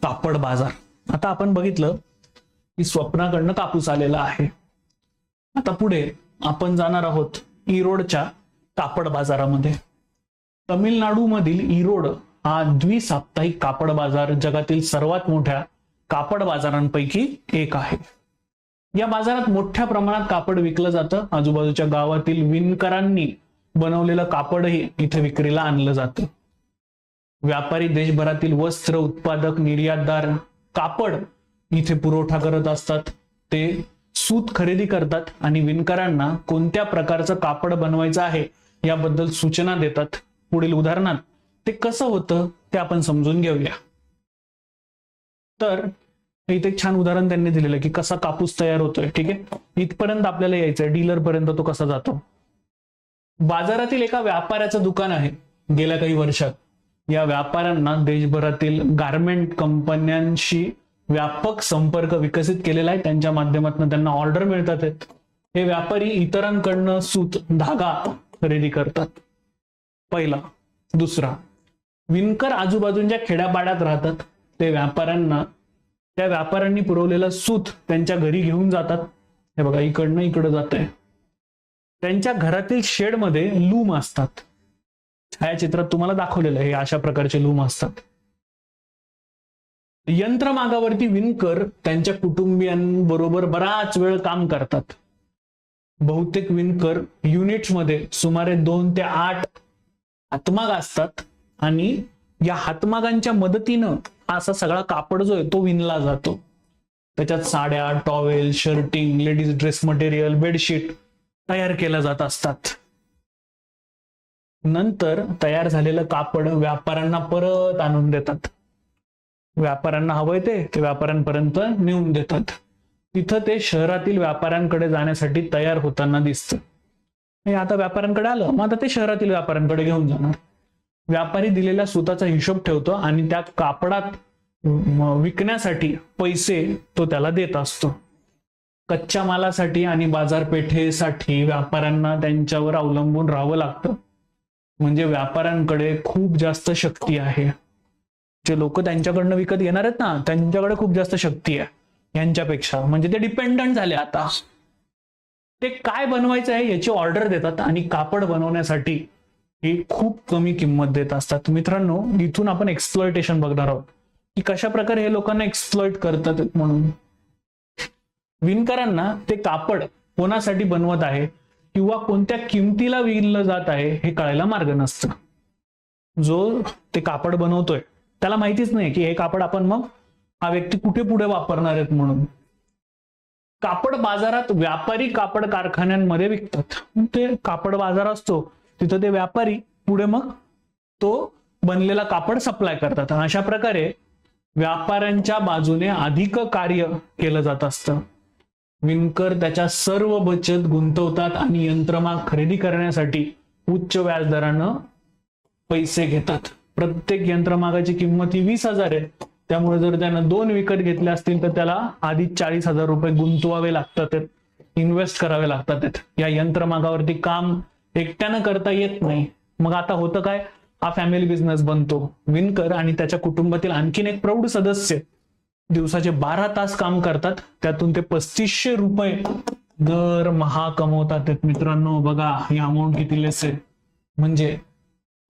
कापड बाजार. आता आपण बघितलं की स्वप्नाकडनं कापूस आलेला आहे. आता पुढे आपण जाणार आहोत इरोडच्या कापड बाजारामध्ये. तमिळनाडू मधील इरोड हा द्विसाप्ताहिक कापड बाजार जगातील सर्वात मोठ्या कापड बाजारांपैकी एक आहे. या बाजारात मोठ्या प्रमाणात कापड विकलं जातं. आजूबाजूच्या गावातील विणकरांनी बनवलेलं कापडही इथे विक्रीला आणलं जातं. व्यापारी देशभरातील वस्त्र उत्पादक, निर्यातदार कापड इथे पुरवठा करत असतात. ते सूत खरेदी करतात आणि विणकरांना कोणत्या प्रकारचं कापड बनवायचं आहे याबद्दल सूचना देतात. पुढील उदाहरणात ते कसं होतं ते आपण समजून घेऊया. तर इथे एक छान उदाहरण त्यांनी दिलेलं की कसा कापूस तयार होतोय. ठीक आहे, इथपर्यंत आपल्याला यायचंय, डीलर पर्यंत तो कसा जातो. बाजारातील एका व्यापाऱ्याचं दुकान आहे. गेल्या काही वर्षात या व्यापाऱ्यांना देशभरातील गारमेंट कंपन्यांशी व्यापक संपर्क विकसित केलेला आहे. त्यांच्या माध्यमातून त्यांना ऑर्डर मिळतात. हे व्यापारी इतरांकडनं सूत, धागा खरेदी करतात. पहिला. दुसरा, विणकर आजूबाजूच्या खेड्यापाड्यात राहतात. ते त्या व्यापाऱ्यांनी पुरवलेलं सूत त्यांच्या घरी घेऊन जातात. हे बघा, इकडनं इकडं जात आहे. त्यांच्या घरातील शेडमध्ये लूम असतात. छायाचित्रात तुम्हाला दाखवलेलं हे अशा प्रकारचे लूम असतात. यंत्रमागावरती विणकर त्यांच्या कुटुंबियांबरोबर बराच वेळ काम करतात. बहुतेक विणकर युनिट्समध्ये सुमारे 2 ते 8 हातमाग असतात आणि या हातमागांच्या मदतीनं असा सगळा कापड जो आहे तो विणला जातो. त्याच्यात साड्या, towel, shirting, ladies dress material, bedsheet तयार केल्या जात असतात. नंतर तयार झालेलं कापड व्यापाऱ्यांना परत आणून देतात. व्यापाऱ्यांना हवंय ते व्यापाऱ्यांपर्यंत नेऊन देतात. तिथं ते शहरातील व्यापाऱ्यांकडे जाण्यासाठी तयार होताना दिसतं. हे आता व्यापाऱ्यांकडे आलं, मग आता ते शहरातील व्यापाऱ्यांकडे घेऊन जाणार. व्यापारी दिलेल्या सुताचा हिशोब ठेवतो आणि त्या कापडात विकण्यासाठी पैसे तो त्याला देत असतो. कच्च्या मालासाठी आणि बाजारपेठेसाठी व्यापाऱ्यांना त्यांच्यावर अवलंबून राहावं लागतं. म्हणजे व्यापाऱ्यांकडे खूप जास्त शक्ती आहे. जे लोक त्यांच्याकडनं विकत घेणार आहेत ना, त्यांच्याकडे खूप जास्त शक्ती आहे यांच्यापेक्षा. म्हणजे ते डिपेंडंट झाले. आता ते काय बनवायचं आहे याची ऑर्डर देतात आणि कापड बनवण्यासाठी ही खूप कमी किंमत देत असतात. मित्रांनो, इथून आपण एक्सप्लॉयटेशन बघणार आहोत की कशा प्रकारे हे लोकांना एक्सप्लॉइट करतात. म्हणून विणकरांना ते कापड कोणासाठी बनवत आहे किंवा कोणत्या किमतीला विणलं जात आहे हे कळायला मार्ग नसतं. जो ते कापड बनवतोय त्याला माहितीच नाही की हे कापड आपण मग हा व्यक्ती कुठे पुढे वापरणार आहेत. म्हणून कापड बाजारात व्यापारी कापड कारखान्यांमध्ये विकतात. ते कापड बाजार असतो तिथं ते व्यापारी पुढे मग तो बनलेला कापड सप्लाय करतात. अशा प्रकारे व्यापाऱ्यांच्या बाजूने अधिक कार्य केलं जात असतं. विणकर त्याच्या सर्व बचत गुंतवतात आणि यंत्रमाग खरेदी करण्यासाठी उच्च व्याजदरानं पैसे घेतात. प्रत्येक यंत्रमागाची किंमत ही 20,000 आहे. त्यामुळे जर त्यानं 2 विकत घेतले असतील तर त्याला आधी 40,000 रुपये गुंतवावे लागतात, इन्व्हेस्ट करावे लागतात. या यंत्रमागावरती काम एकट्यानं करता येत नाही. मग आता होतं काय, हा फॅमिली बिझनेस बनतो. विणकर आणि त्याच्या कुटुंबातील आणखीन एक प्रौढ सदस्य दिवसाचे 12 तास काम करतात. त्यातून ते 3500 रुपये दरमहा कमवतात. मित्रांनो बघा ही अमाऊंट किती लेस आहे. म्हणजे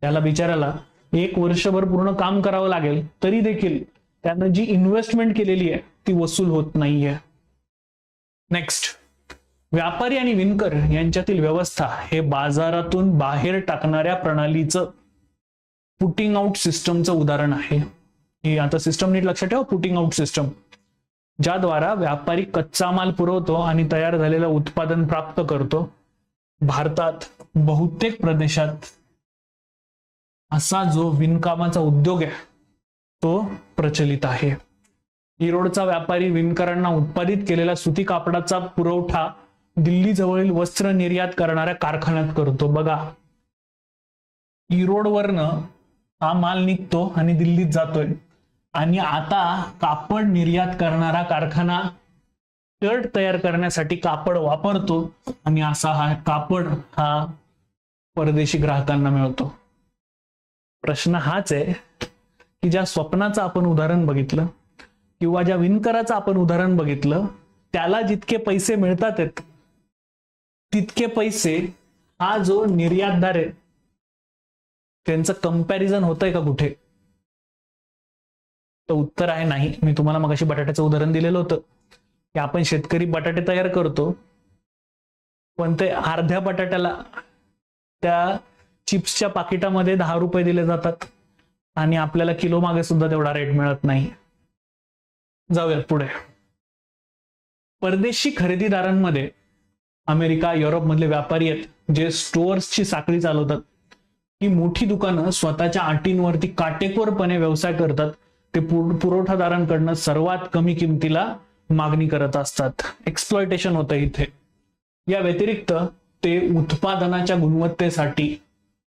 त्याला बिचाराला 1 वर्षभर पूर्ण काम करावं लागेल तरी देखील त्यानं जी इन्व्हेस्टमेंट केलेली आहे ती वसूल होत नाहीये. नेक्स्ट, व्यापारी आणि विणकर यांच्यातील व्यवस्था हे बाजारातून बाहेर टाकणाऱ्या प्रणालीचं पुटिंग आउट सिस्टमचं उदाहरण आहे. ही आता सिस्टम नीट लक्षात ठेवा, पुटिंग आउट सिस्टम, ज्याद्वारा व्यापारी कच्चा माल पुरवतो आणि तयार झालेलं उत्पादन प्राप्त करतो. भारतात बहुतेक प्रदेशात असा जो विणकामाचा उद्योग आहे तो प्रचलित आहे. इरोडचा व्यापारी विणकरांना उत्पादित केलेल्या सुती कापडाचा पुरवठा दिल्ली जवळील वस्त्र निर्यात करणाऱ्या कारखान्यात करतो. बघा, इरोडवरनं हा माल निघतो आणि दिल्लीत जातोय आणि आता कापड निर्यात करणारा कारखाना शर्ट तयार करण्यासाठी कापड वापरतो आणि असा हा कापड हा परदेशी ग्राहकांना मिळतो. प्रश्न हाच आहे की ज्या स्वप्नाचं आपण उदाहरण बघितलं किंवा ज्या विणकराचं आपण उदाहरण बघितलं त्याला जितके पैसे मिळतात तितके पैसे हा जो निर्यातदार आहे त्यांचं कंपॅरिझन होतंय का कुठे? तर उत्तर आहे नाही. मी तुम्हाला मगाशी बटाट्याचं उदाहरण दिलेलं होतं की आपण शेतकरी बटाटे तयार करतो पण ते अर्ध्या बटाट्याला त्या चिप्सच्या पाकिटामध्ये 10 रुपये दिले जातात आणि आपल्याला किलो मागे सुद्धा तेवढा रेट मिळत नाही. जाऊयात पुढे. परदेशी खरेदीदारांमध्ये अमेरिका, युरोप मधले व्यापारी आहेत जे स्टोअर्सची साखळी चालवतात. ही मोठी दुकानं स्वतःच्या अटींवरती काटेकोरपणे व्यवसाय करतात. ते पुरवठादारांकडनं सर्वात कमी किमतीला मागणी करत असतात. एक्सप्लॉयटेशन होतं इथे. या व्यतिरिक्त ते उत्पादनाच्या गुणवत्तेसाठी,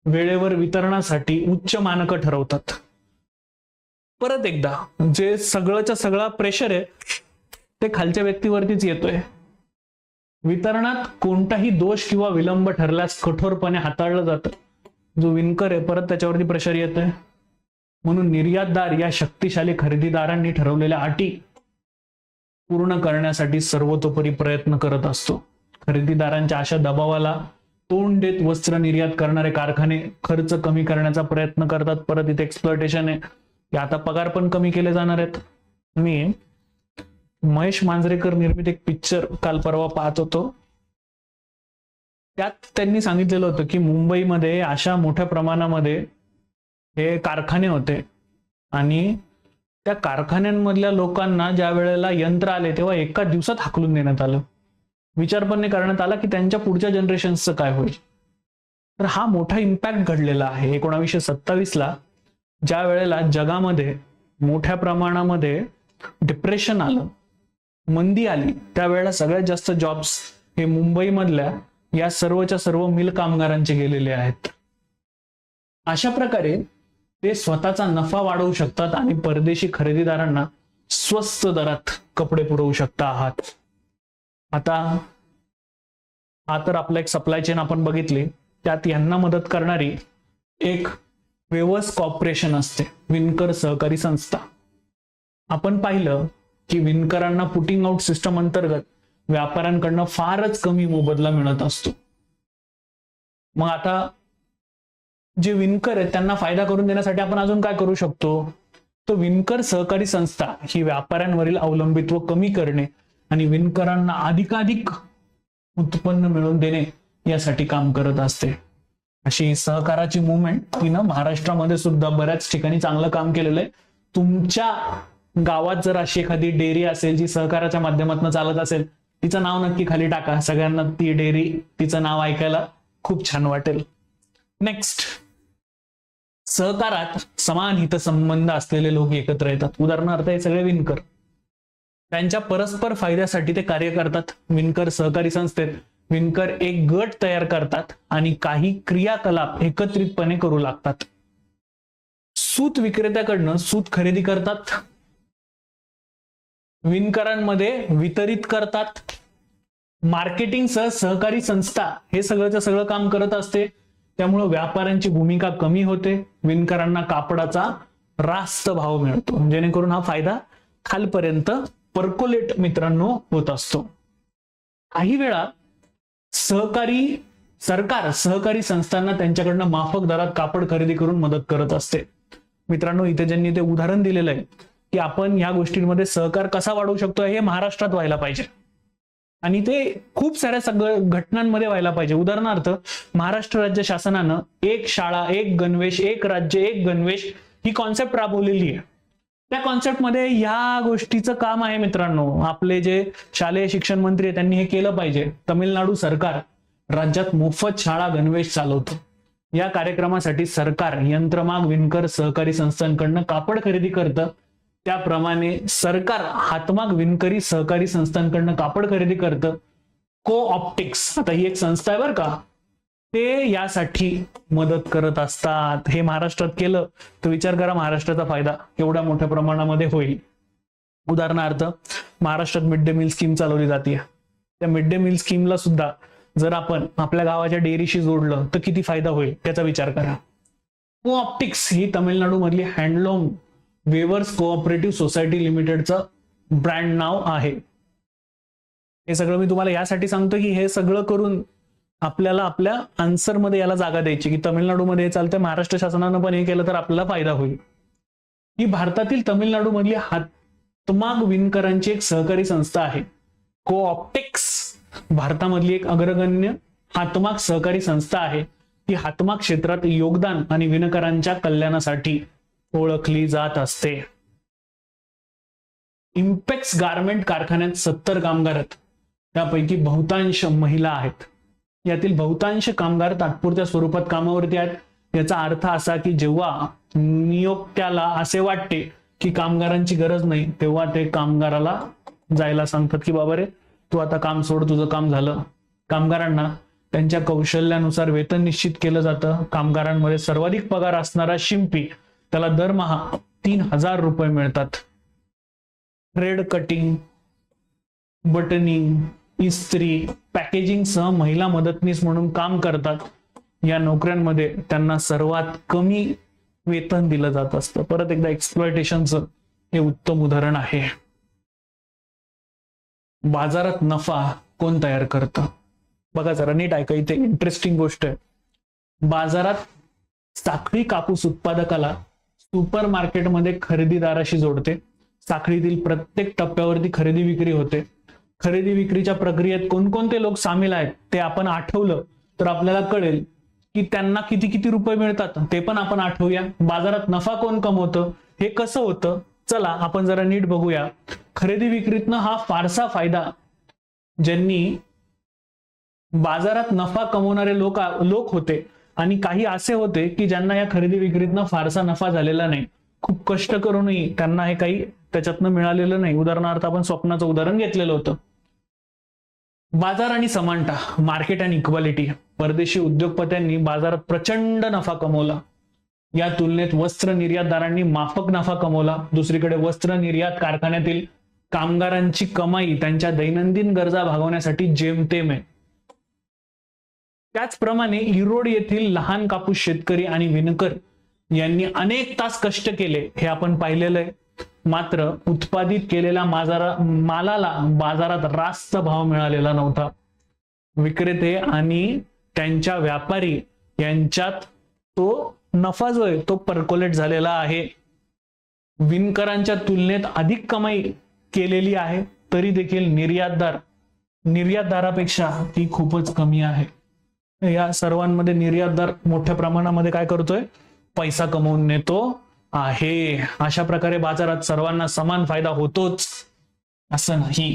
वेळेवर वितरणासाठी उच्च मानकं ठरवतात. परत एकदा जे सगळंच्या सगळा प्रेशर आहे ते खालच्या व्यक्तीवरतीच येतोय. वितरणात कोणताही दोष किंवा विलंब ठरल्यास कठोरपणे हाताळलं जातं. जो विणकर आहे परत त्याच्यावरती प्रेशर येतोय. म्हणून निर्यातदार या शक्तिशाली खरेदीदारांनी ठरवलेल्या अटी पूर्ण करण्यासाठी सर्वतोपरी प्रयत्न करत असतो. खरेदीदारांच्या अशा दबावाला तोंड देत वस्त्र निर्यात करणारे कारखाने खर्च कमी करण्याचा प्रयत्न करतात. परत इथे एक्सप्लॉयटेशन आहे की आता पगार पण कमी केले जाणार आहेत. मी महेश मांजरेकर निर्मित एक पिक्चर काल परवा पाहत होतो. त्यात त्यांनी सांगितलेलं होतं की मुंबईमध्ये अशा मोठ्या प्रमाणामध्ये हे कारखाने होते आणि त्या कारखान्यांमधल्या लोकांना ज्या वेळेला यंत्र आले तेव्हा एका दिवसात हाकलून देण्यात आलं. विचार पण नाही करण्यात आला की त्यांच्या पुढच्या जनरेशन्सचं काय होईल. तर हा मोठा इम्पॅक्ट घडलेला आहे. 1927ला ज्या वेळेला जगामध्ये मोठ्या प्रमाणामध्ये डिप्रेशन आलं, मंदी आली, त्यावेळेला सगळ्यात जास्त जॉब्स हे मुंबईमधल्या या सर्वच्या सर्व मिल कामगारांचे गेलेले आहेत. अशा प्रकारे ते स्वतःचा नफा वाढवू शकतात आणि परदेशी खरेदीदारांना स्वस्त दरात कपडे पुरवू शकता आहात. आता हा तर आपला एक सप्लाय चेन आपण बघितली, त्यात यांना मदत करणारी एक वेवर्स कॉर्पोरेशन असते, विणकर सहकारी संस्था. आपण पाहिलं की विणकरांना पुटिंग आउट सिस्टम अंतर्गत व्यापाऱ्यांकडनं फारच कमी मोबदला मिळत असतो. मग आता जे विणकर आहेत त्यांना फायदा करून देण्यासाठी आपण अजून काय करू शकतो, तर विणकर सहकारी संस्था ही व्यापाऱ्यांवरील अवलंबित्व कमी करणे आणि विणकरांना अधिकाधिक उत्पन्न मिळवून देणे यासाठी काम करत असते. अशी सहकाराची मुवमेंट तिनं महाराष्ट्रामध्ये सुद्धा बऱ्याच ठिकाणी चांगलं काम केलेलं आहे. तुमच्या गावात जर अशी एखादी डेअरी असेल जी सहकाराच्या माध्यमातून चालत असेल, तिचं नाव नक्की खाली टाका. सगळ्यांना ती डेअरी, तिचं नाव ऐकायला खूप छान वाटेल. नेक्स्ट, सहकारात समान हितसंबंध असलेले लोक एकत्र येतात. उदाहरणार्थ हे सगळे विणकर, त्यांच्या परस्पर फायद्यासाठी ते कार्य करतात. विणकर सहकारी संस्थेत विणकर एक गट तयार करतात आणि काही क्रियाकलाप एकत्रितपणे करू लागतात. सूत विक्रेत्याकडनं सूत खरेदी करतात, विणकरांमध्ये वितरित करतात. मार्केटिंग सह सहकारी संस्था हे सगळंच सगळं काम करत असते. त्यामुळे व्यापाऱ्यांची भूमिका कमी होते. विणकरांना कापडाचा रास्त भाव मिळतो, जेणेकरून हा फायदा खालपर्यंत पर्कोलेट मित्रांनो होत असतो. काही वेळा सरकार सहकारी संस्थांना त्यांच्याकडनं माफक दरात कापड खरेदी करून मदत करत असते. मित्रांनो, इथे ज्यांनी ते उदाहरण दिलेलं आहे की आपण या गोष्टींमध्ये सहकार कसा वाढवू शकतो, हे महाराष्ट्रात व्हायला पाहिजे आणि ते खूप साऱ्या घटनांमध्ये व्हायला पाहिजे. उदाहरणार्थ, महाराष्ट्र राज्य शासनानं एक शाळा एक गणवेश, एक राज्य एक गणवेश ही कॉन्सेप्ट राबवलेली आहे. त्या कॉन्सेप्टमध्ये ह्या गोष्टीचं काम आहे मित्रांनो. आपले जे शालेय शिक्षण मंत्री आहेत त्यांनी हे केलं पाहिजे. तामिळनाडू सरकार राज्यात मोफत शाळा गणवेश चालवतं. या कार्यक्रमासाठी सरकार यंत्रमाग विणकर सहकारी संस्थांकडनं कापड खरेदी करतं. त्याप्रमाणे सरकार हातमाग विणकरी सहकारी संस्थांकडनं कापड खरेदी करतं. को ऑप्टिक्स, आता ही एक संस्था आहे बरं का, ते यासाठी मदत करत असतात. हे महाराष्ट्रात केलं तर विचार करा महाराष्ट्राचा फायदा एवढ्या मोठ्या प्रमाणामध्ये होईल. उदाहरणार्थ, महाराष्ट्रात मिड डे मिल स्कीम चालवली जाते. त्या मिड डे मिल स्कीमला सुद्धा जर आपण आपल्या गावाच्या डेअरीशी जोडलं तर किती फायदा होईल त्याचा विचार करा. को ऑप्टिक्स ही तामिळनाडू मधली हँडलूम वेवर्स कोऑपरेटिव्ह सोसायटी लिमिटेडचं ब्रँड नाव आहे. हे सगळं मी तुम्हाला यासाठी सांगतो की हे सगळं करून आपल्याला आपल्या आन्सर मध्ये याला जागा द्यायची की तामिळनाडूमध्ये हे चालतंय, महाराष्ट्र शासनानं पण हे केलं तर आपल्याला फायदा होईल. ही भारतातील तामिळनाडू मधली हातमाग विणकरांची एक सहकारी संस्था आहे. को ऑप्टिक्स भारतामधली एक अग्रगण्य हातमाग सहकारी संस्था आहे. ती हातमाग क्षेत्रात योगदान आणि विणकरांच्या कल्याणासाठी ओळखली जात असते. इम्पेक्स गारमेंट कारखान्यात 70 कामगार आहेत. त्यापैकी बहुतांश महिला आहेत. यातील बहुतांश कामगार तात्पुरत्या स्वरूपात कामावरती आहेत. याचा अर्थ असा की जेव्हा नियोक्त्याला असे वाटते की कामगारांची गरज नाही, तेव्हा ते कामगाराला जायला सांगतात की बाबा रे, तू आता काम सोड, तुझं काम झालं. कामगारांना त्यांच्या कौशल्यानुसार वेतन निश्चित केलं जातं. कामगारांमध्ये सर्वाधिक पगार असणारा शिंपी, त्याला दरमहा 3000 रुपये मिळतात. थ्रेड कटिंग, बटनिंग, इस्त्री, पॅकेजिंग सह महिला मदतनीस म्हणून काम करतात. या नोकऱ्यांमध्ये त्यांना सर्वात कमी वेतन दिलं जात असतं. परत एकदा एक्सप्लॉयटेशनचं हे उत्तम उदाहरण आहे. बाजारात नफा कोण तयार करतं? बघा जरा नीट ऐका, इथे इंटरेस्टिंग गोष्ट आहे. बाजारात साखळी कापूस उत्पादकाला सुपर मार्केटमध्ये खरेदीदाराशी जोडते. साखळीतील प्रत्येक टप्प्यावरती खरेदी विक्री होते. खरेदी विक्रीच्या प्रक्रियेत कोणकोणते लोक सामील आहेत ते आपण आठवलं तर आपल्याला कळेल की त्यांना किती किती रुपये मिळतात ते पण आपण आठवूया. बाजारात नफा कोण कमवतं, हे कसं होतं, चला आपण जरा नीट बघूया. खरेदी विक्रीतनं हा फारसा फायदा ज्यांनी बाजारात नफा कमवणारे लोक होते आणि काही असे होते की ज्यांना या खरेदी विक्रीतनं फारसा नफा झालेला नाही. खूप कष्ट करूनही त्यांना हे काही त्याच्यातनं मिळालेलं नाही. उदाहरणार्थ आपण स्वप्नाचं उदाहरण घेतलेलं होतं. बाजार आणि समानता, मार्केट अँड इक्वालिटी. परदेशी उद्योगपत्यांनी बाजारात प्रचंड नफा कमवला. या तुलनेत वस्त्र निर्यातदारांनी माफक नफा कमवला. दुसरीकडे वस्त्र निर्यात कारखान्यातील कामगारांची कमाई त्यांच्या दैनंदिन गरजा भागवण्यासाठी जेमतेम आहे. त्याचप्रमाणे इरोड येथील लहान कापूस शेतकरी आणि विणकर यांनी अनेक तास कष्ट केले, हे आपण पाहिलेलं आहे. मात्र उत्पादित केलेल्या मालाला बाजारात रास्त भाव मिळालेला नव्हता. विक्रेते आणि त्यांच्या व्यापारी यांच्यात तो नफा जो आहे तो पर्कोलेट झालेला आहे. विणकरांच्या तुलनेत अधिक कमाई केलेली आहे, तरी देखील निर्यातदारापेक्षा ती खूपच कमी आहे. या सर्वांमध्ये निर्यातदार मोठ्या प्रमाणामध्ये काय करतोय, पैसा कमवून नेतो आहे. अशा प्रकारे बाजारात सर्वांना समान फायदा होतोच असं नाही.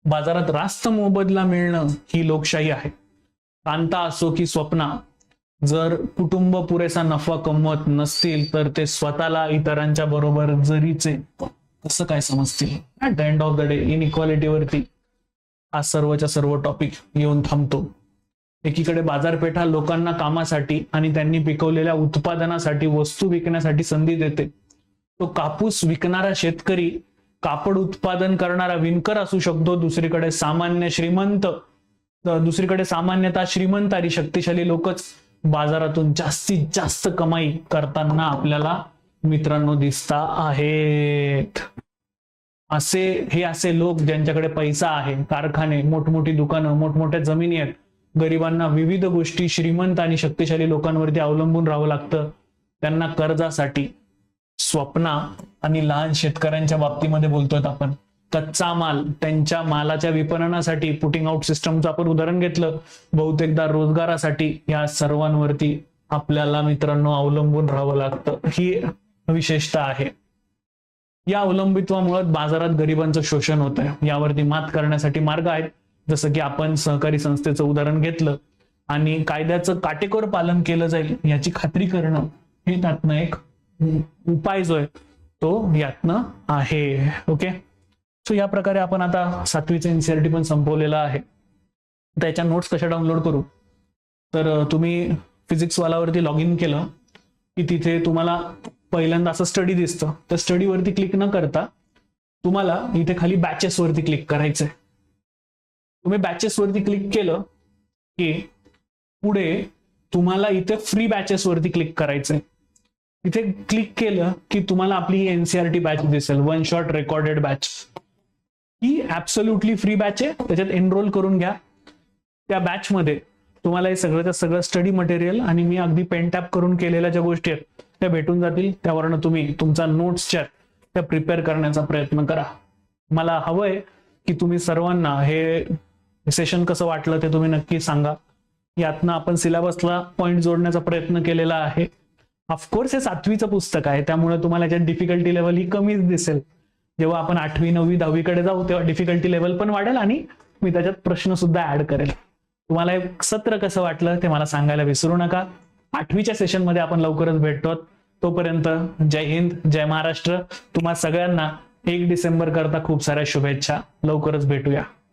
बाजारात रास्त मोबदला मिळणं ही लोकशाही आहे. कांता असो की स्वप्ना, जर कुटुंब पुरेसा नफा कमवत नसतील तर ते स्वतःला इतरांच्या बरोबर जरीचे कसं काय समजतील. At the end of the day इनइक्वालिटीवरती हा सर्वच्या सर्व टॉपिक येऊन थांबतो. एकीकडे बाजारपेठा लोकांना कामासाठी आणि त्यांनी पिकवलेल्या उत्पादनासाठी वस्तू विकण्यासाठी संधी देते. तो कापूस विकणारा शेतकरी, कापड उत्पादन करणारा विणकर असू शकतो. दुसरीकडे सामान्यतः श्रीमंत आणि शक्तिशाली लोकच बाजारातून जास्तीत जास्त कमाई करताना आपल्याला मित्रांनो दिसता आहेत. असे लोक ज्यांच्याकडे पैसा आहे, कारखाने, मोठमोठी दुकानं, मोठमोठ्या जमिनी आहेत, गरिबांना विविध गोष्टी श्रीमंत आणि शक्तिशाली लोकांवरती अवलंबून राहावं लागतं. त्यांना कर्जासाठी, स्वप्ना आणि लहान शेतकऱ्यांच्या बाबतीमध्ये बोलतोय आपण, कच्चा माल, त्यांच्या मालाच्या विपणनासाठी, पुटिंग आउट सिस्टमचं आपण उदाहरण घेतलं, बहुतेकदा रोजगारासाठी, या सर्वांवरती आपल्याला मित्रांनो अवलंबून राहावं लागतं. ही विशेषता आहे. या अवलंबित्वामुळे बाजारात गरिबांचं शोषण होत आहे. यावरती मात करण्यासाठी मार्ग आहेत, जसं की आपण सहकारी संस्थेचं उदाहरण घेतलं आणि कायद्याचं काटेकोर पालन केलं जाईल याची खात्री करणं, हे त्यातनं एक उपाय जो आहे तो यातनं आहे. ओके, सो या प्रकारे आपण आता 7वीचं एनसीईआरटी पण संपवलेलं आहे. त्याच्या नोट्स कशा डाउनलोड करू, तर तुम्ही फिजिक्स वालावरती लॉग इन केलं की तिथे तुम्हाला पहिल्यांदा असं स्टडी दिसतं. त्या स्टडीवरती क्लिक न करता तुम्हाला इथे खाली बॅचेस वरती क्लिक करायचंय. तुम्ही बॅचेस वरती क्लिक केलं की पुढे तुम्हाला इथे फ्री बॅचेस वरती क्लिक करायचंय. इथे क्लिक केलं की तुम्हाला आपली एनसीईआरटी बॅच दिसेल, वन शॉट रेकॉर्डेड बॅच. ही ऍब्सोल्युटली फ्री बॅच आहे, त्याच्यात एनरोल करून घ्या. त्या बॅच मध्ये तुम्हाला हे सगळं स्टडी मटेरियल आणि मी अगदी पेन टॅप करून केलेल्या ज्या गोष्टी आहेत त्या भेटून जातील. त्यावरनं तुम्ही तुमचा नोट्सच्या त्या प्रिपेअर करण्याचा प्रयत्न करा. मला हवंय की तुम्ही सर्वांना हे सेशन कसं वाटलं ते तुम्ही नक्की सांगा. यातनं आपण सिलेबसला पॉइंट जोडण्याचा प्रयत्न केलेला आहे. ऑफकोर्स हे 7वीचं पुस्तक आहे, त्यामुळे तुम्हाला याच्यात डिफिकल्टी लेवल ही कमीच दिसेल. जेव्हा आपण 8वी, 9वी, 10वी कडे जाऊ तेव्हा डिफिकल्टी लेवल पण वाढेल आणि मी त्याच्यात प्रश्न सुद्धा ऍड करेल. तुम्हाला हे सत्र कसं वाटलं ते मला सांगायला विसरू नका. 8वीच्या सेशन मध्ये आपण लवकरच भेटतो. तोपर्यंत जय हिंद, जय महाराष्ट्र. तुम्हा सगळ्यांना 1 डिसेंबर करता खूप साऱ्या शुभेच्छा. लवकरच भेटूया.